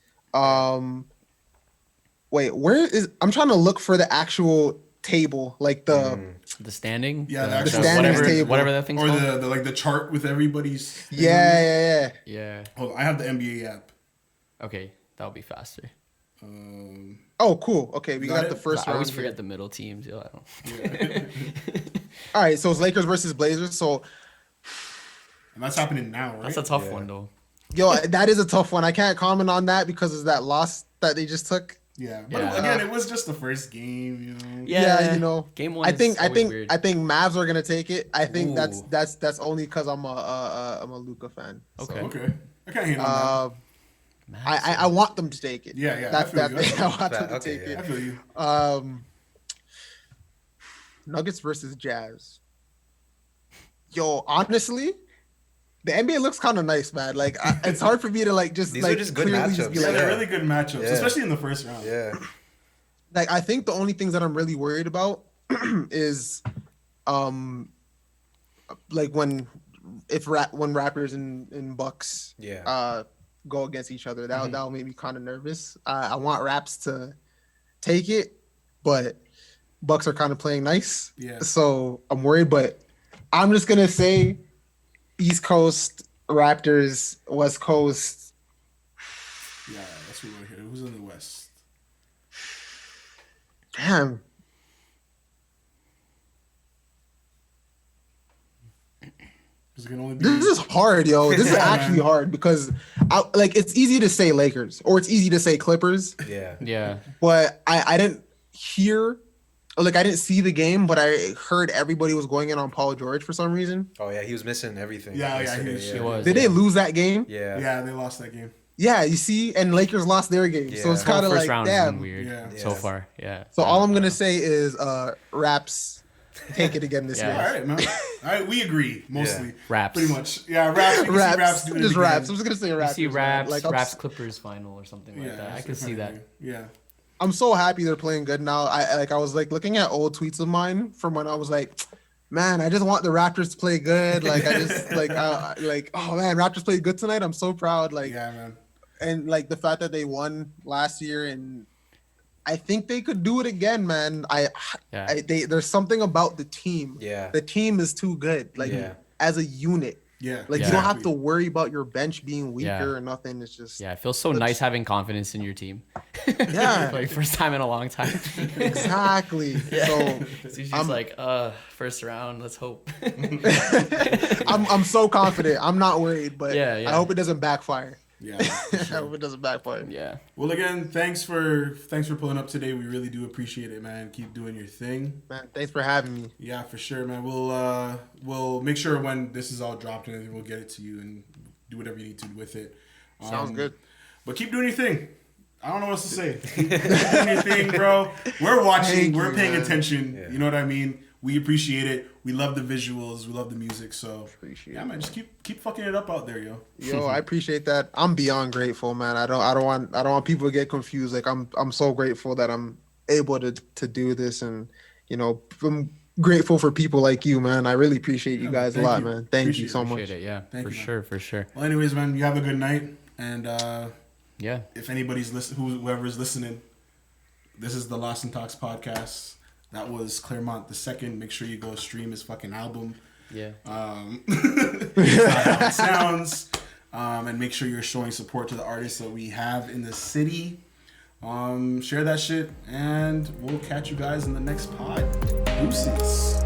S2: Wait, I'm trying to look for the actual table, like the
S3: standing.
S1: Yeah,
S2: the standings table,
S3: whatever that thing's
S1: or
S3: called.
S1: the like the chart with everybody's.
S2: Yeah.
S1: Hold on, I have the NBA app.
S3: Okay, that'll be faster.
S2: Oh, cool. Okay, we got the first
S3: I
S2: round.
S3: always forget the middle teams. Yo, I don't.
S2: All right, so it's Lakers versus Blazers. So,
S1: and that's happening now, right?
S3: That's a tough one, though.
S2: Yo, that is a tough one. I can't comment on that because of that loss that they just took.
S1: Yeah, but again, it was just the first game, you know.
S2: Yeah, you know.
S3: Game one.
S2: I think
S3: weird.
S2: Mavs are gonna take it. I think that's only because I'm a Luka fan.
S3: Okay.
S2: So.
S1: Okay. I can't hate on that.
S2: I want them to take it.
S1: Yeah.
S2: That's that thing. I want them to take it.
S1: I feel you.
S2: Nuggets versus Jazz. Yo, honestly, the NBA looks kind of nice, man. Like it's hard for me to like just
S4: these
S2: like
S4: are just good
S2: clearly
S4: matchups.
S2: just be like,
S1: they're really good matchups, especially in the first round.
S4: Yeah.
S2: Like I think the only things that I'm really worried about is like when Raptors and Bucks go against each other. That'll make me kind of nervous. I want Raps to take it, but Bucks are kind of playing nice.
S1: Yeah.
S2: So I'm worried, but I'm just gonna say East Coast Raptors, West Coast.
S1: Yeah, that's what we're here. Who's in the West?
S2: Damn.
S1: This
S2: is hard, yo. This is actually hard because it's easy to say Lakers or it's easy to say Clippers.
S3: Yeah.
S2: But I didn't hear, like I didn't see the game, but I heard everybody was going in on Paul George for some reason.
S4: Oh yeah, he was missing everything.
S1: Yeah,
S3: he was.
S2: Did they lose that game?
S1: Yeah, they lost that game.
S2: Yeah, you see, and Lakers lost their game, so it's kind of like damn.
S3: Weird so far. Yeah.
S2: So all I'm gonna say is Raps take it again this year.
S1: All right, man. All right, we agree mostly.
S3: Raps.
S1: Pretty much. Yeah, Raps.
S2: Raps.
S1: Do it
S2: just
S1: again.
S2: Raps. I'm just gonna say Raps.
S3: See Raps.
S2: Like,
S3: Raps Clippers final or something like that. I could see that.
S1: Yeah.
S2: I'm so happy they're playing good now. I was like looking at old tweets of mine from when I was like man, I just want the Raptors to play good. Like I just like oh man, Raptors played good tonight. I'm so proud. Like
S1: yeah, man.
S2: And like the fact that they won last year, and I think they could do it again, man. There's something about the team.
S4: Yeah,
S2: the team is too good. Like as a unit.
S1: Yeah.
S2: Like you don't have to worry about your bench being weaker or nothing. It's just
S3: it feels so nice having confidence in your team.
S2: Yeah.
S3: Like first time in a long time.
S2: Exactly. So
S3: it's usually like first round, let's hope.
S2: I'm so confident. I'm not worried, but
S3: I
S2: hope it doesn't backfire.
S1: Yeah. Sure.
S2: I hope it doesn't backfire.
S3: Yeah.
S1: Well, again, thanks for pulling up today. We really do appreciate it, man. Keep doing your thing.
S2: Man, thanks for having me.
S1: Yeah, for sure, man. We'll make sure when this is all dropped and we'll get it to you and do whatever you need to with it.
S2: Sounds good.
S1: But keep doing your thing. I don't know what else to say. Keep doing your thing, bro. We're watching. We're paying attention. Yeah. You know what I mean? We appreciate it. We love the visuals. We love the music. So man, just keep fucking it up out there, yo.
S2: Yo, I appreciate that. I'm beyond grateful, man. I don't want people to get confused. Like I'm so grateful that I'm able to do this, and I'm grateful for people like you, man. I really appreciate you guys a lot, man. Thank you so much.
S3: Appreciate it, yeah. For sure.
S1: Well, anyways, man, you have a good night, and if anybody's whoever's listening, this is the Lost and Talks podcast. That was Clairmont The Second. Make sure you go stream his fucking album.
S3: Yeah.
S1: It's not how it sounds. And make sure you're showing support to the artists that we have in the city. Share that shit, and we'll catch you guys in the next pod. Deuces.